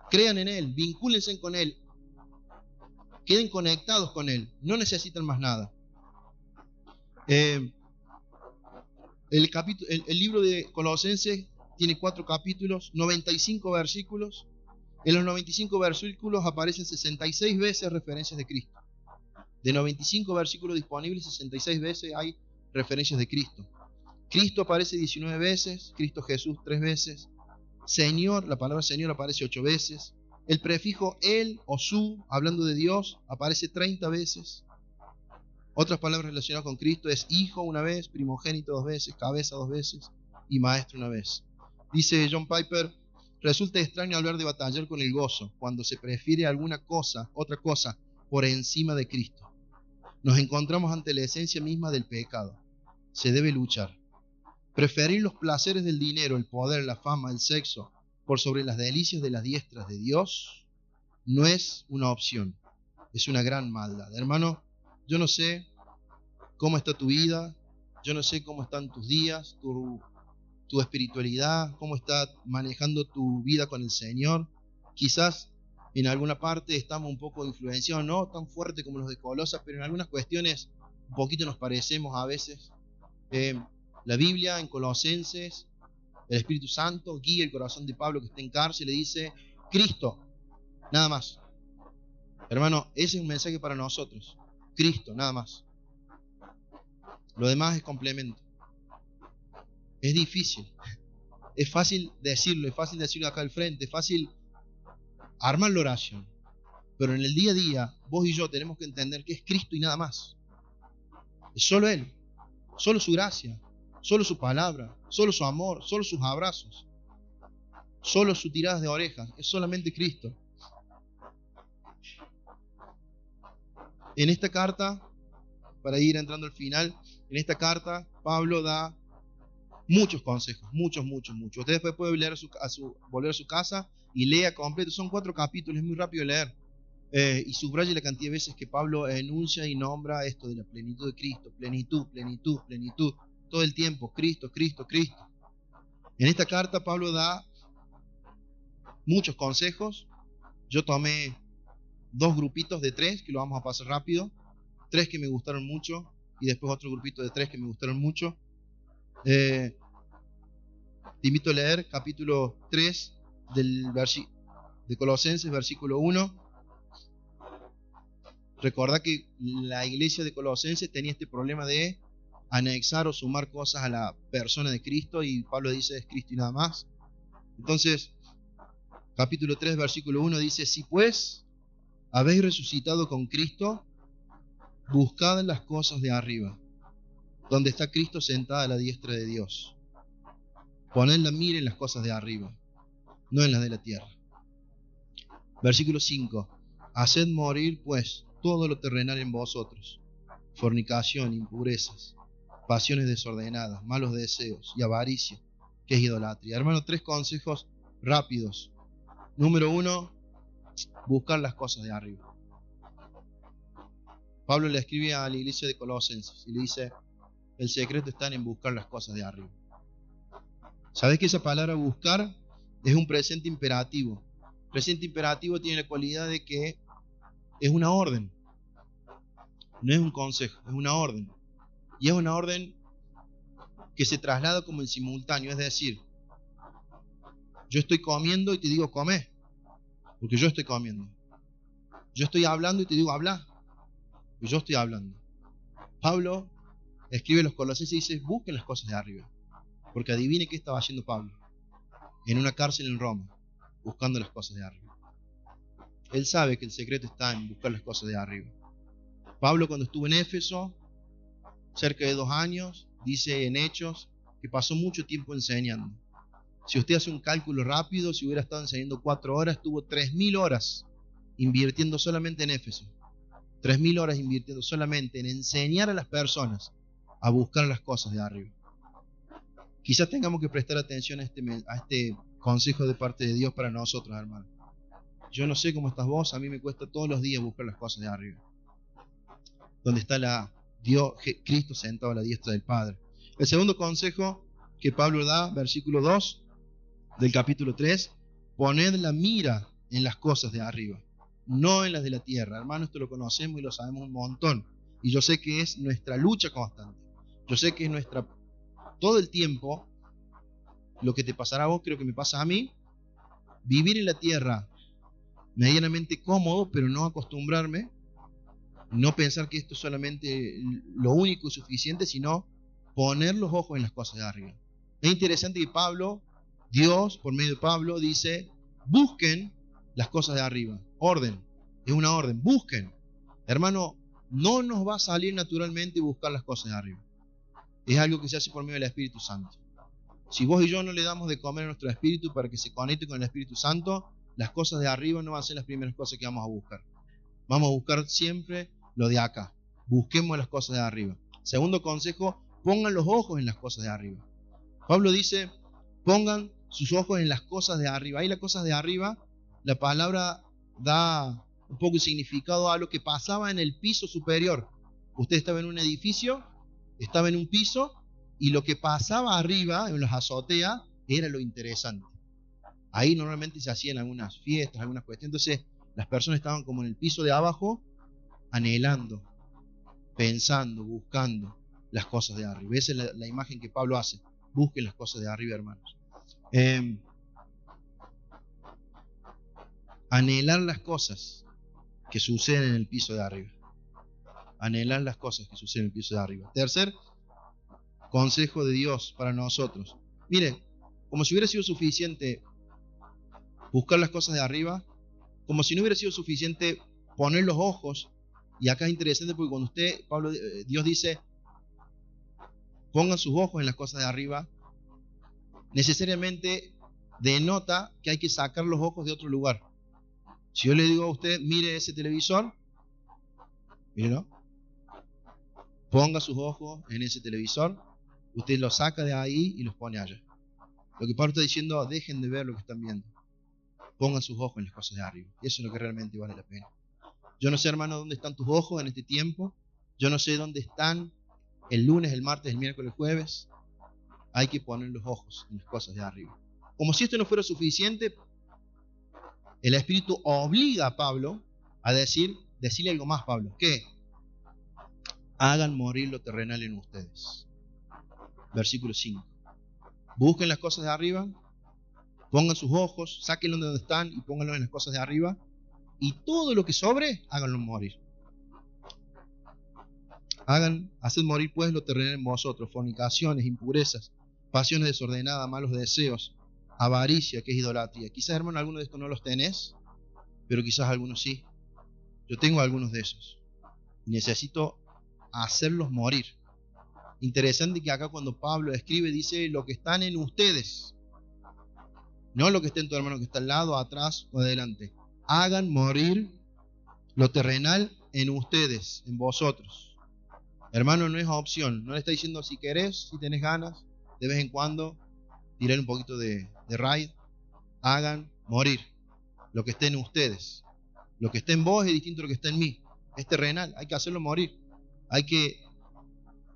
Crean en Él, vincúlense con Él, queden conectados con Él, no necesitan más nada. El libro de Colosenses tiene 4 capítulos, 95 versículos. En los 95 versículos aparecen 66 veces referencias de Cristo. De 95 versículos disponibles, 66 veces hay referencias de Cristo. Cristo aparece 19 veces, Cristo Jesús 3 veces. Señor, la palabra Señor aparece 8 veces. El prefijo Él o su, hablando de Dios, aparece 30 veces. Otras palabras relacionadas con Cristo es Hijo una vez, primogénito 2 veces, cabeza 2 veces y Maestro 1 vez. Dice John Piper: resulta extraño hablar de batallar con el gozo cuando se prefiere otra cosa por encima de Cristo. Nos encontramos ante la esencia misma del pecado. Se debe luchar. Preferir los placeres del dinero, el poder, la fama, el sexo, por sobre las delicias de las diestras de Dios, no es una opción. Es una gran maldad. Hermano, yo no sé cómo está tu vida, yo no sé cómo están tus días, tu espiritualidad, cómo está manejando tu vida con el Señor. Quizás en alguna parte estamos un poco influenciados, no tan fuerte como los de Colosas, pero en algunas cuestiones un poquito nos parecemos a veces. La Biblia en Colosenses, el Espíritu Santo guía el corazón de Pablo, que está en cárcel, le dice: Cristo, nada más. Hermano, ese es un mensaje para nosotros. Cristo, nada más. Lo demás es complemento. Es difícil. Es fácil decirlo acá al frente, es fácil armar la oración. Pero en el día a día, vos y yo tenemos que entender que es Cristo y nada más. Es solo Él, solo su gracia, solo su palabra, solo su amor, solo sus abrazos, solo sus tiradas de orejas. Es solamente Cristo. En esta carta, para ir entrando al final, en esta carta Pablo da muchos consejos, muchos. Usted después puede leer volver a su casa y lea completo. Son 4 capítulos, es muy rápido de leer. Y subraya la cantidad de veces que Pablo enuncia y nombra esto de la plenitud de Cristo. Plenitud, plenitud, plenitud. Todo el tiempo, Cristo, Cristo, Cristo. En esta carta Pablo da muchos consejos. Yo tomé 2 grupitos de 3, que lo vamos a pasar rápido. 3 que me gustaron mucho y después otro grupito de 3 que me gustaron mucho. Te invito a leer capítulo 3 de Colosenses, versículo 1. Recordá que la iglesia de Colosenses tenía este problema de anexar o sumar cosas a la persona de Cristo, y Pablo dice es Cristo y nada más. Entonces, capítulo 3, versículo 1 dice: si pues habéis resucitado con Cristo, buscad las cosas de arriba, donde está Cristo sentado a la diestra de Dios. Poned la mira en las cosas de arriba, no en las de la tierra. Versículo 5: haced morir pues todo lo terrenal en vosotros: fornicación, impurezas, pasiones desordenadas, malos deseos y avaricia, que es idolatría. Hermano, 3 consejos rápidos. Número 1, buscar las cosas de arriba. Pablo le escribe a la iglesia de Colosenses y le dice: el secreto está en buscar las cosas de arriba. ¿Sabes que esa palabra buscar es un presente imperativo? Presente imperativo tiene la cualidad de que es una orden. No es un consejo, es una orden. Y es una orden que se traslada como en simultáneo. Es decir, yo estoy comiendo y te digo come, porque yo estoy comiendo. Yo estoy hablando y te digo habla, porque yo estoy hablando. Pablo escribe a los Colosenses y dice: busquen las cosas de arriba. Porque adivine qué estaba haciendo Pablo en una cárcel en Roma, buscando las cosas de arriba. Él sabe que el secreto está en buscar las cosas de arriba. Pablo, cuando estuvo en Éfeso, cerca de 2 años, dice en Hechos que pasó mucho tiempo enseñando. Si usted hace un cálculo rápido, si hubiera estado enseñando 4 horas, tuvo 3.000 horas invirtiendo solamente en Éfeso. 3.000 horas invirtiendo solamente en enseñar a las personas a buscar las cosas de arriba. Quizás tengamos que prestar atención a este consejo de parte de Dios para nosotros, hermano. Yo no sé cómo estás vos, a mí me cuesta todos los días buscar las cosas de arriba, donde está Cristo sentado a la diestra del Padre. El segundo consejo que Pablo da, versículo 2 del capítulo 3: poned la mira en las cosas de arriba, no en las de la tierra. Hermano, esto lo conocemos y lo sabemos un montón. Y yo sé que es nuestra lucha constante. Yo sé que es todo el tiempo, lo que te pasará a vos, creo que me pasa a mí, vivir en la tierra medianamente cómodo, pero no acostumbrarme, no pensar que esto es solamente lo único y suficiente, sino poner los ojos en las cosas de arriba. Es interesante que Dios, por medio de Pablo, dice: busquen las cosas de arriba. Orden, es una orden, busquen. Hermano, no nos va a salir naturalmente buscar las cosas de arriba. Es algo que se hace por medio del Espíritu Santo. Si vos y yo no le damos de comer a nuestro espíritu para que se conecte con el Espíritu Santo, las cosas de arriba no van a ser las primeras cosas que vamos a buscar. Vamos a buscar siempre lo de acá. Busquemos las cosas de arriba. Segundo consejo: pongan los ojos en las cosas de arriba. Pablo dice: pongan sus ojos en las cosas de arriba. Ahí las cosas de arriba, la palabra da un poco de significado a lo que pasaba en el piso superior. Usted estaba en un edificio, estaba en un piso, y lo que pasaba arriba, en las azoteas, era lo interesante. Ahí normalmente se hacían algunas fiestas, algunas cuestiones. Entonces las personas estaban como en el piso de abajo, anhelando, pensando, buscando las cosas de arriba. Esa es la imagen que Pablo hace. Busquen las cosas de arriba, hermanos. Anhelar las cosas que suceden en el piso de arriba. Anhelar las cosas que suceden en el piso de arriba. Tercer consejo de Dios para nosotros. Mire, como si hubiera sido suficiente buscar las cosas de arriba, como si no hubiera sido suficiente poner los ojos. Y acá es interesante porque cuando Dios dice: pongan sus ojos en las cosas de arriba, necesariamente denota que hay que sacar los ojos de otro lugar. Si yo le digo a usted: mire ese televisor, mírelo, ponga sus ojos en ese televisor, usted los saca de ahí y los pone allá. Lo que Pablo está diciendo: dejen de ver lo que están viendo, pongan sus ojos en las cosas de arriba. Y eso es lo que realmente vale la pena. Yo no sé, hermano, dónde están tus ojos en este tiempo. Yo no sé dónde están el lunes, el martes, el miércoles, el jueves. Hay que poner los ojos en las cosas de arriba. Como si esto no fuera suficiente, el Espíritu obliga a Pablo a decirle algo más, Pablo. ¿Qué? Hagan morir lo terrenal en ustedes. Versículo 5. Busquen las cosas de arriba, pongan sus ojos, sáquenlo de donde están y pónganlo en las cosas de arriba. Y todo lo que sobre, háganlo morir. Haced morir pues lo terrenal en vosotros: fornicaciones, impurezas, pasiones desordenadas, malos deseos, avaricia, que es idolatría. Quizás, hermano, algunos de estos no los tenés, pero quizás algunos sí. Yo tengo algunos de esos. Necesito hacerlos morir. Interesante que acá cuando Pablo escribe, dice lo que están en ustedes. No lo que esté en tu hermano que está al lado, atrás o adelante. Hagan morir lo terrenal en ustedes, en vosotros. Hermano, no es opción. No le está diciendo si querés, si tenés ganas, de vez en cuando, tirar un poquito de raid. Hagan morir lo que esté en ustedes. Lo que esté en vos es distinto a lo que está en mí. Es terrenal, hay que hacerlo morir. Hay que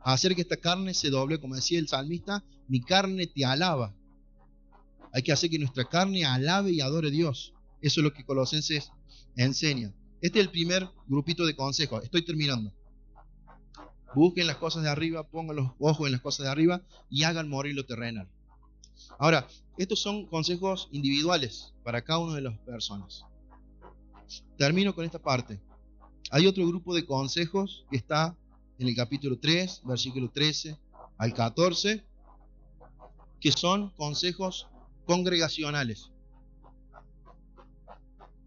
hacer que esta carne se doble, como decía el salmista, mi carne te alaba. Hay que hacer que nuestra carne alabe y adore a Dios. Eso es lo que Colosenses enseña. Este es el primer grupito de consejos. Estoy terminando. Busquen las cosas de arriba, pongan los ojos en las cosas de arriba y hagan morir lo terrenal. Ahora, estos son consejos individuales para cada una de las personas. Termino con esta parte. Hay otro grupo de consejos que está en el capítulo 3, versículo 13 al 14, que son consejos congregacionales.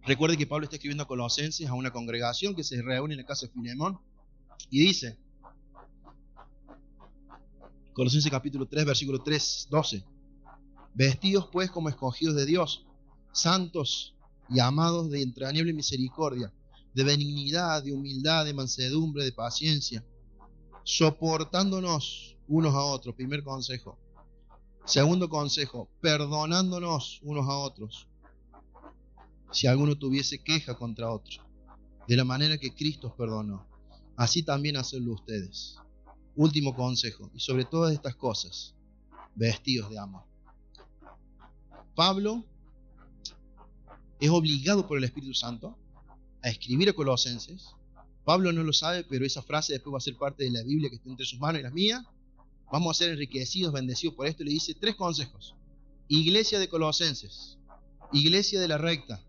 Recuerde que Pablo está escribiendo a Colosenses, a una congregación que se reúne en la casa de Filemón, y dice, Colosenses capítulo 3, versículo 3, 12, vestidos pues como escogidos de Dios, santos y amados de entrañable misericordia, de benignidad, de humildad, de mansedumbre, de paciencia, soportándonos unos a otros. Primer consejo. Segundo consejo, perdonándonos unos a otros, si alguno tuviese queja contra otro, de la manera que Cristo os perdonó, así también hacedlo ustedes. Último consejo, y sobre todas estas cosas, vestidos de amor. Pablo es obligado por el Espíritu Santo a escribir a Colosenses. Pablo no lo sabe, pero esa frase después va a ser parte de la Biblia que está entre sus manos y las mías. Vamos a ser enriquecidos, bendecidos por esto. Le dice 3 consejos. Iglesia de Colosenses, Iglesia de la Recta,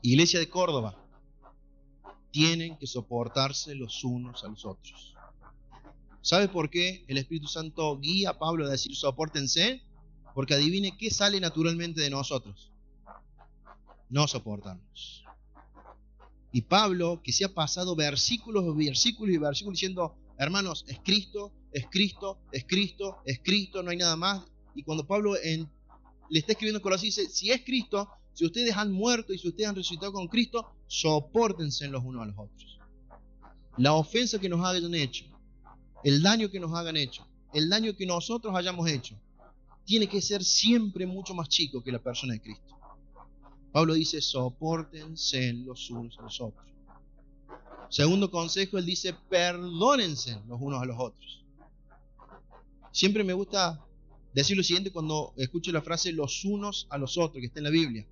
Iglesia de Córdoba, tienen que soportarse los unos a los otros. ¿Sabe por qué el Espíritu Santo guía a Pablo a decir sopórtense? Porque adivine qué sale naturalmente de nosotros. No soportarnos. Y Pablo, que se ha pasado versículos y versículos diciendo, hermanos, es Cristo, es Cristo, es Cristo, es Cristo, no hay nada más. Y cuando Pablo le está escribiendo a Colosenses, dice, si es Cristo, si ustedes han muerto y si ustedes han resucitado con Cristo, sopórtense los unos a los otros. La ofensa que nos hayan hecho, el daño que nos hagan hecho, el daño que nosotros hayamos hecho, tiene que ser siempre mucho más chico que la persona de Cristo. Pablo dice, sopórtense los unos a los otros. Segundo consejo, él dice, perdónense los unos a los otros. Siempre me gusta decir lo siguiente cuando escucho la frase los unos a los otros, que está en la Biblia.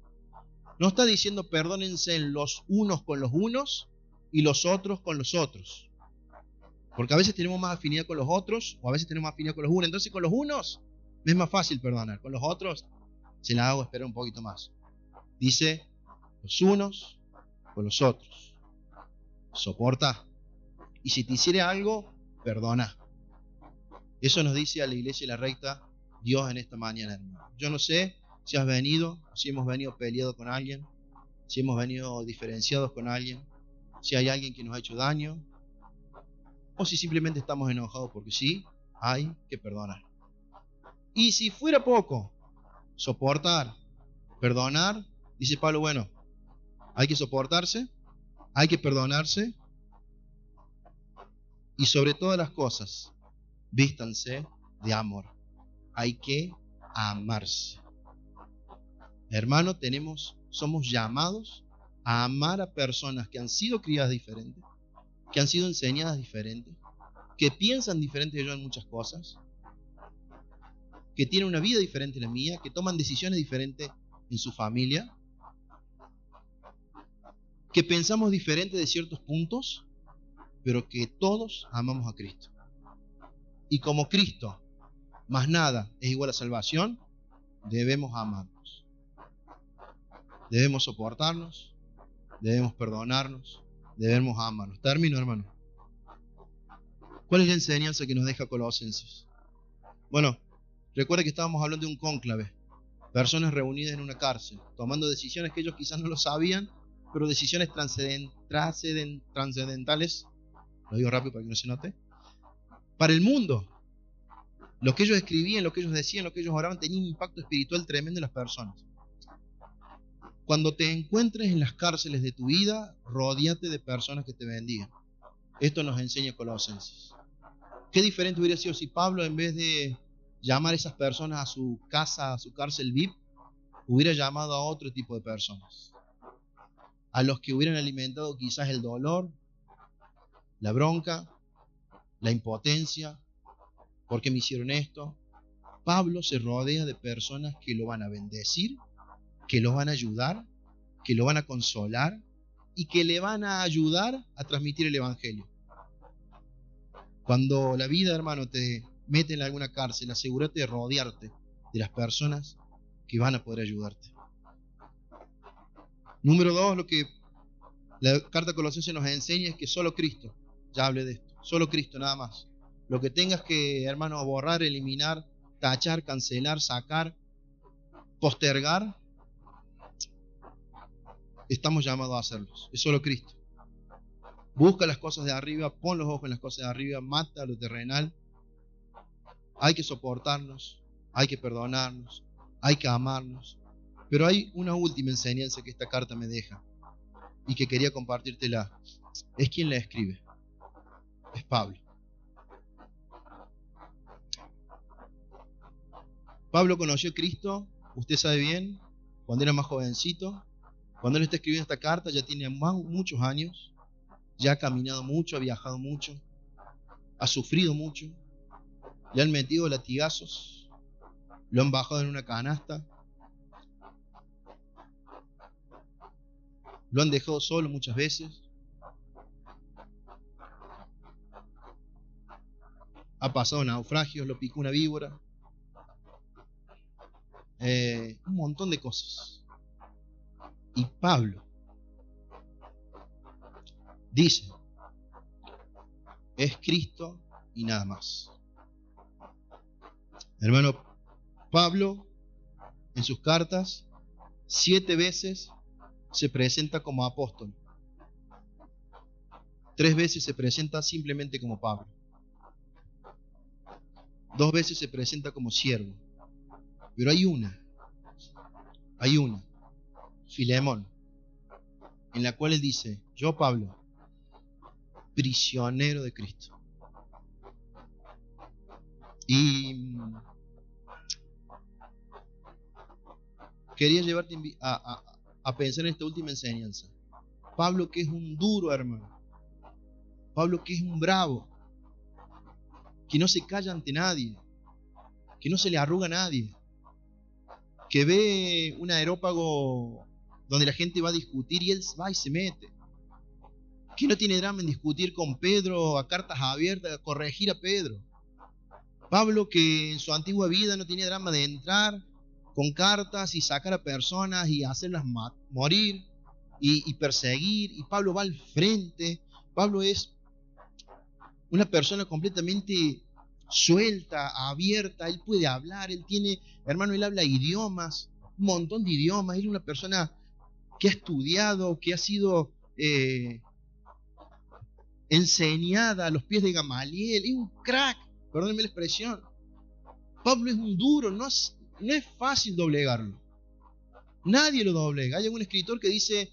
No está diciendo perdónense los unos con los unos y los otros con los otros. Porque a veces tenemos más afinidad con los otros o a veces tenemos más afinidad con los unos. Entonces con los unos me es más fácil perdonar. Con los otros se la hago esperar un poquito más. Dice los unos con los otros. Soporta. Y si te hiciere algo, perdona. Eso nos dice a la Iglesia de la Recta Dios en esta mañana, hermano. Yo no sé si has venido, si hemos venido peleados con alguien, si hemos venido diferenciados con alguien, si hay alguien que nos ha hecho daño, o si simplemente estamos enojados porque sí, hay que perdonar. Y si fuera poco, soportar, perdonar, dice Pablo, bueno, hay que soportarse, hay que perdonarse, y sobre todas las cosas, vístanse de amor. Hay que amarse. Hermano, somos llamados a amar a personas que han sido criadas diferentes, que han sido enseñadas diferentes, que piensan diferente de yo en muchas cosas, que tienen una vida diferente a la mía, que toman decisiones diferentes en su familia, que pensamos diferente de ciertos puntos, pero que todos amamos a Cristo. Y como Cristo, más nada es igual a salvación, debemos amarnos. Debemos soportarnos, debemos perdonarnos, debemos amarnos. Termino, hermano. ¿Cuál es la enseñanza que nos deja Colosenses? Bueno, recuerda que estábamos hablando de un cónclave. Personas reunidas en una cárcel, tomando decisiones que ellos quizás no lo sabían, pero decisiones trascendentales, lo digo rápido para que no se note, para el mundo. Lo que ellos escribían, lo que ellos decían, lo que ellos oraban, tenía un impacto espiritual tremendo en las personas. Cuando te encuentres en las cárceles de tu vida, rodéate de personas que te bendigan. Esto nos enseña Colosenses. Qué diferente hubiera sido si Pablo, en vez de llamar a esas personas a su casa, a su cárcel VIP, hubiera llamado a otro tipo de personas. A los que hubieran alimentado quizás el dolor, la bronca, la impotencia. ¿Por qué me hicieron esto? Pablo se rodea de personas que lo van a bendecir, que lo van a ayudar, que lo van a consolar y que le van a ayudar a transmitir el evangelio. Cuando la vida, hermano, te mete en alguna cárcel, asegúrate de rodearte de las personas que van a poder ayudarte. Número 2, lo que la carta a Colosenses nos enseña es que solo Cristo, ya hablé de esto, solo Cristo, nada más. Lo que tengas que, hermano, borrar, eliminar, tachar, cancelar, sacar, postergar, estamos llamados a hacerlos. Es solo Cristo. Busca las cosas de arriba, pon los ojos en las cosas de arriba, mata lo terrenal. Hay que soportarnos, hay que perdonarnos, hay que amarnos. Pero hay una última enseñanza que esta carta me deja y que quería compartírtela. Es quien la escribe. Es Pablo. Pablo conoció a Cristo, usted sabe bien, cuando era más jovencito. Cuando él está escribiendo esta carta ya tiene muchos años, ya ha caminado mucho, ha viajado mucho, ha sufrido mucho, le han metido latigazos, lo han bajado en una canasta, lo han dejado solo muchas veces, ha pasado naufragios, lo picó una víbora, un montón de cosas. Y Pablo dice, es Cristo y nada más. Hermano, Pablo en sus cartas 7 veces se presenta como apóstol. 3 veces se presenta simplemente como Pablo. 2 veces se presenta como siervo. Pero hay una, Filemón, en la cual él dice, yo Pablo, prisionero de Cristo. Y quería llevarte a pensar en esta última enseñanza. Pablo, que es un duro hermano, Pablo, que es un bravo, que no se calla ante nadie, que no se le arruga a nadie, que ve un aerópago donde la gente va a discutir y él va y se mete, que no tiene drama en discutir con Pedro a cartas abiertas, a corregir a Pedro. Pablo, que en su antigua vida no tenía drama de entrar con cartas y sacar a personas y hacerlas morir y perseguir, y Pablo va al frente. Pablo es una persona completamente suelta, abierta, él puede hablar, él tiene, hermano, él habla idiomas, un montón de idiomas, él es una persona que ha estudiado, que ha sido enseñada a los pies de Gamaliel, es un crack, perdónenme la expresión. Pablo es un duro, no es fácil doblegarlo, nadie lo doblega. Hay algún escritor que dice,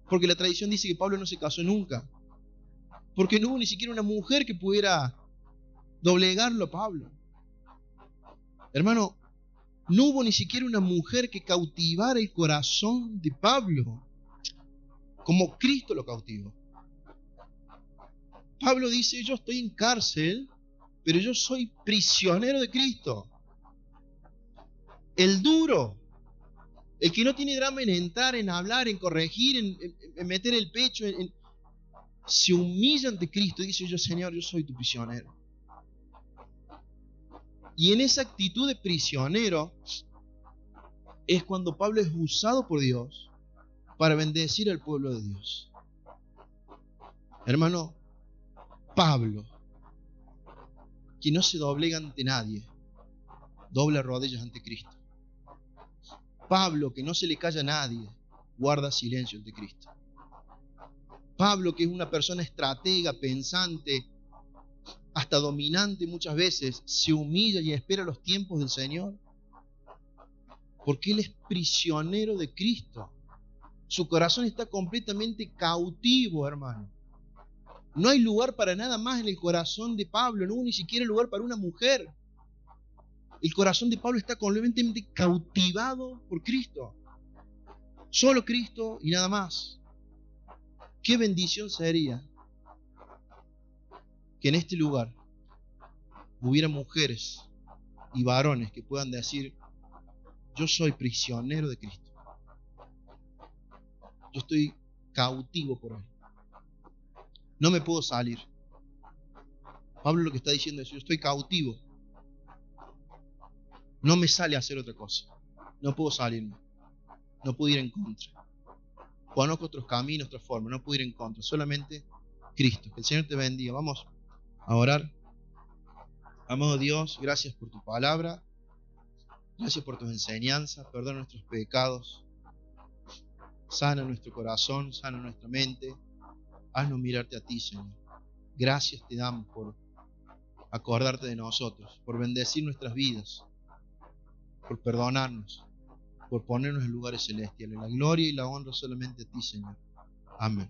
porque la tradición dice que Pablo no se casó nunca, porque no hubo ni siquiera una mujer que pudiera doblegarlo a Pablo. Hermano, no hubo ni siquiera una mujer que cautivara el corazón de Pablo. como Cristo lo cautivó. Pablo dice, yo estoy en cárcel, pero yo soy prisionero de Cristo. El duro, el que no tiene drama en entrar, en hablar, en corregir, en meter el pecho, se humilla ante Cristo y dice, yo Señor, yo soy tu prisionero. Y en esa actitud de prisionero es cuando Pablo es usado por Dios para bendecir al pueblo de Dios. Hermano, Pablo, que no se doblega ante nadie, dobla rodillas ante Cristo. Pablo, que no se le calla a nadie, guarda silencio ante Cristo. Pablo, que es una persona estratega, pensante, hasta dominante muchas veces, se humilla y espera los tiempos del Señor, porque él es prisionero de Cristo. Su corazón está completamente cautivo, hermano. No hay lugar para nada más en el corazón de Pablo, no hubo ni siquiera lugar para una mujer. El corazón de Pablo está completamente cautivado por Cristo. Solo Cristo y nada más. Qué bendición sería que en este lugar hubiera mujeres y varones que puedan decir, yo soy prisionero de Cristo. Yo estoy cautivo por Él. No me puedo salir. Pablo lo que está diciendo es, yo estoy cautivo. No me sale a hacer otra cosa. No puedo salirme. No puedo ir en contra. Conozco otros caminos, otras formas. No puedo ir en contra. Solamente Cristo. Que el Señor te bendiga. Vamos a orar. Amado Dios, gracias por tu palabra. Gracias por tus enseñanzas. Perdona nuestros pecados. Sana nuestro corazón. Sana nuestra mente. Haznos mirarte a ti, Señor. Gracias te damos por acordarte de nosotros, por bendecir nuestras vidas, por perdonarnos, por ponernos en lugares celestiales. La gloria y la honra solamente a ti, Señor. Amén.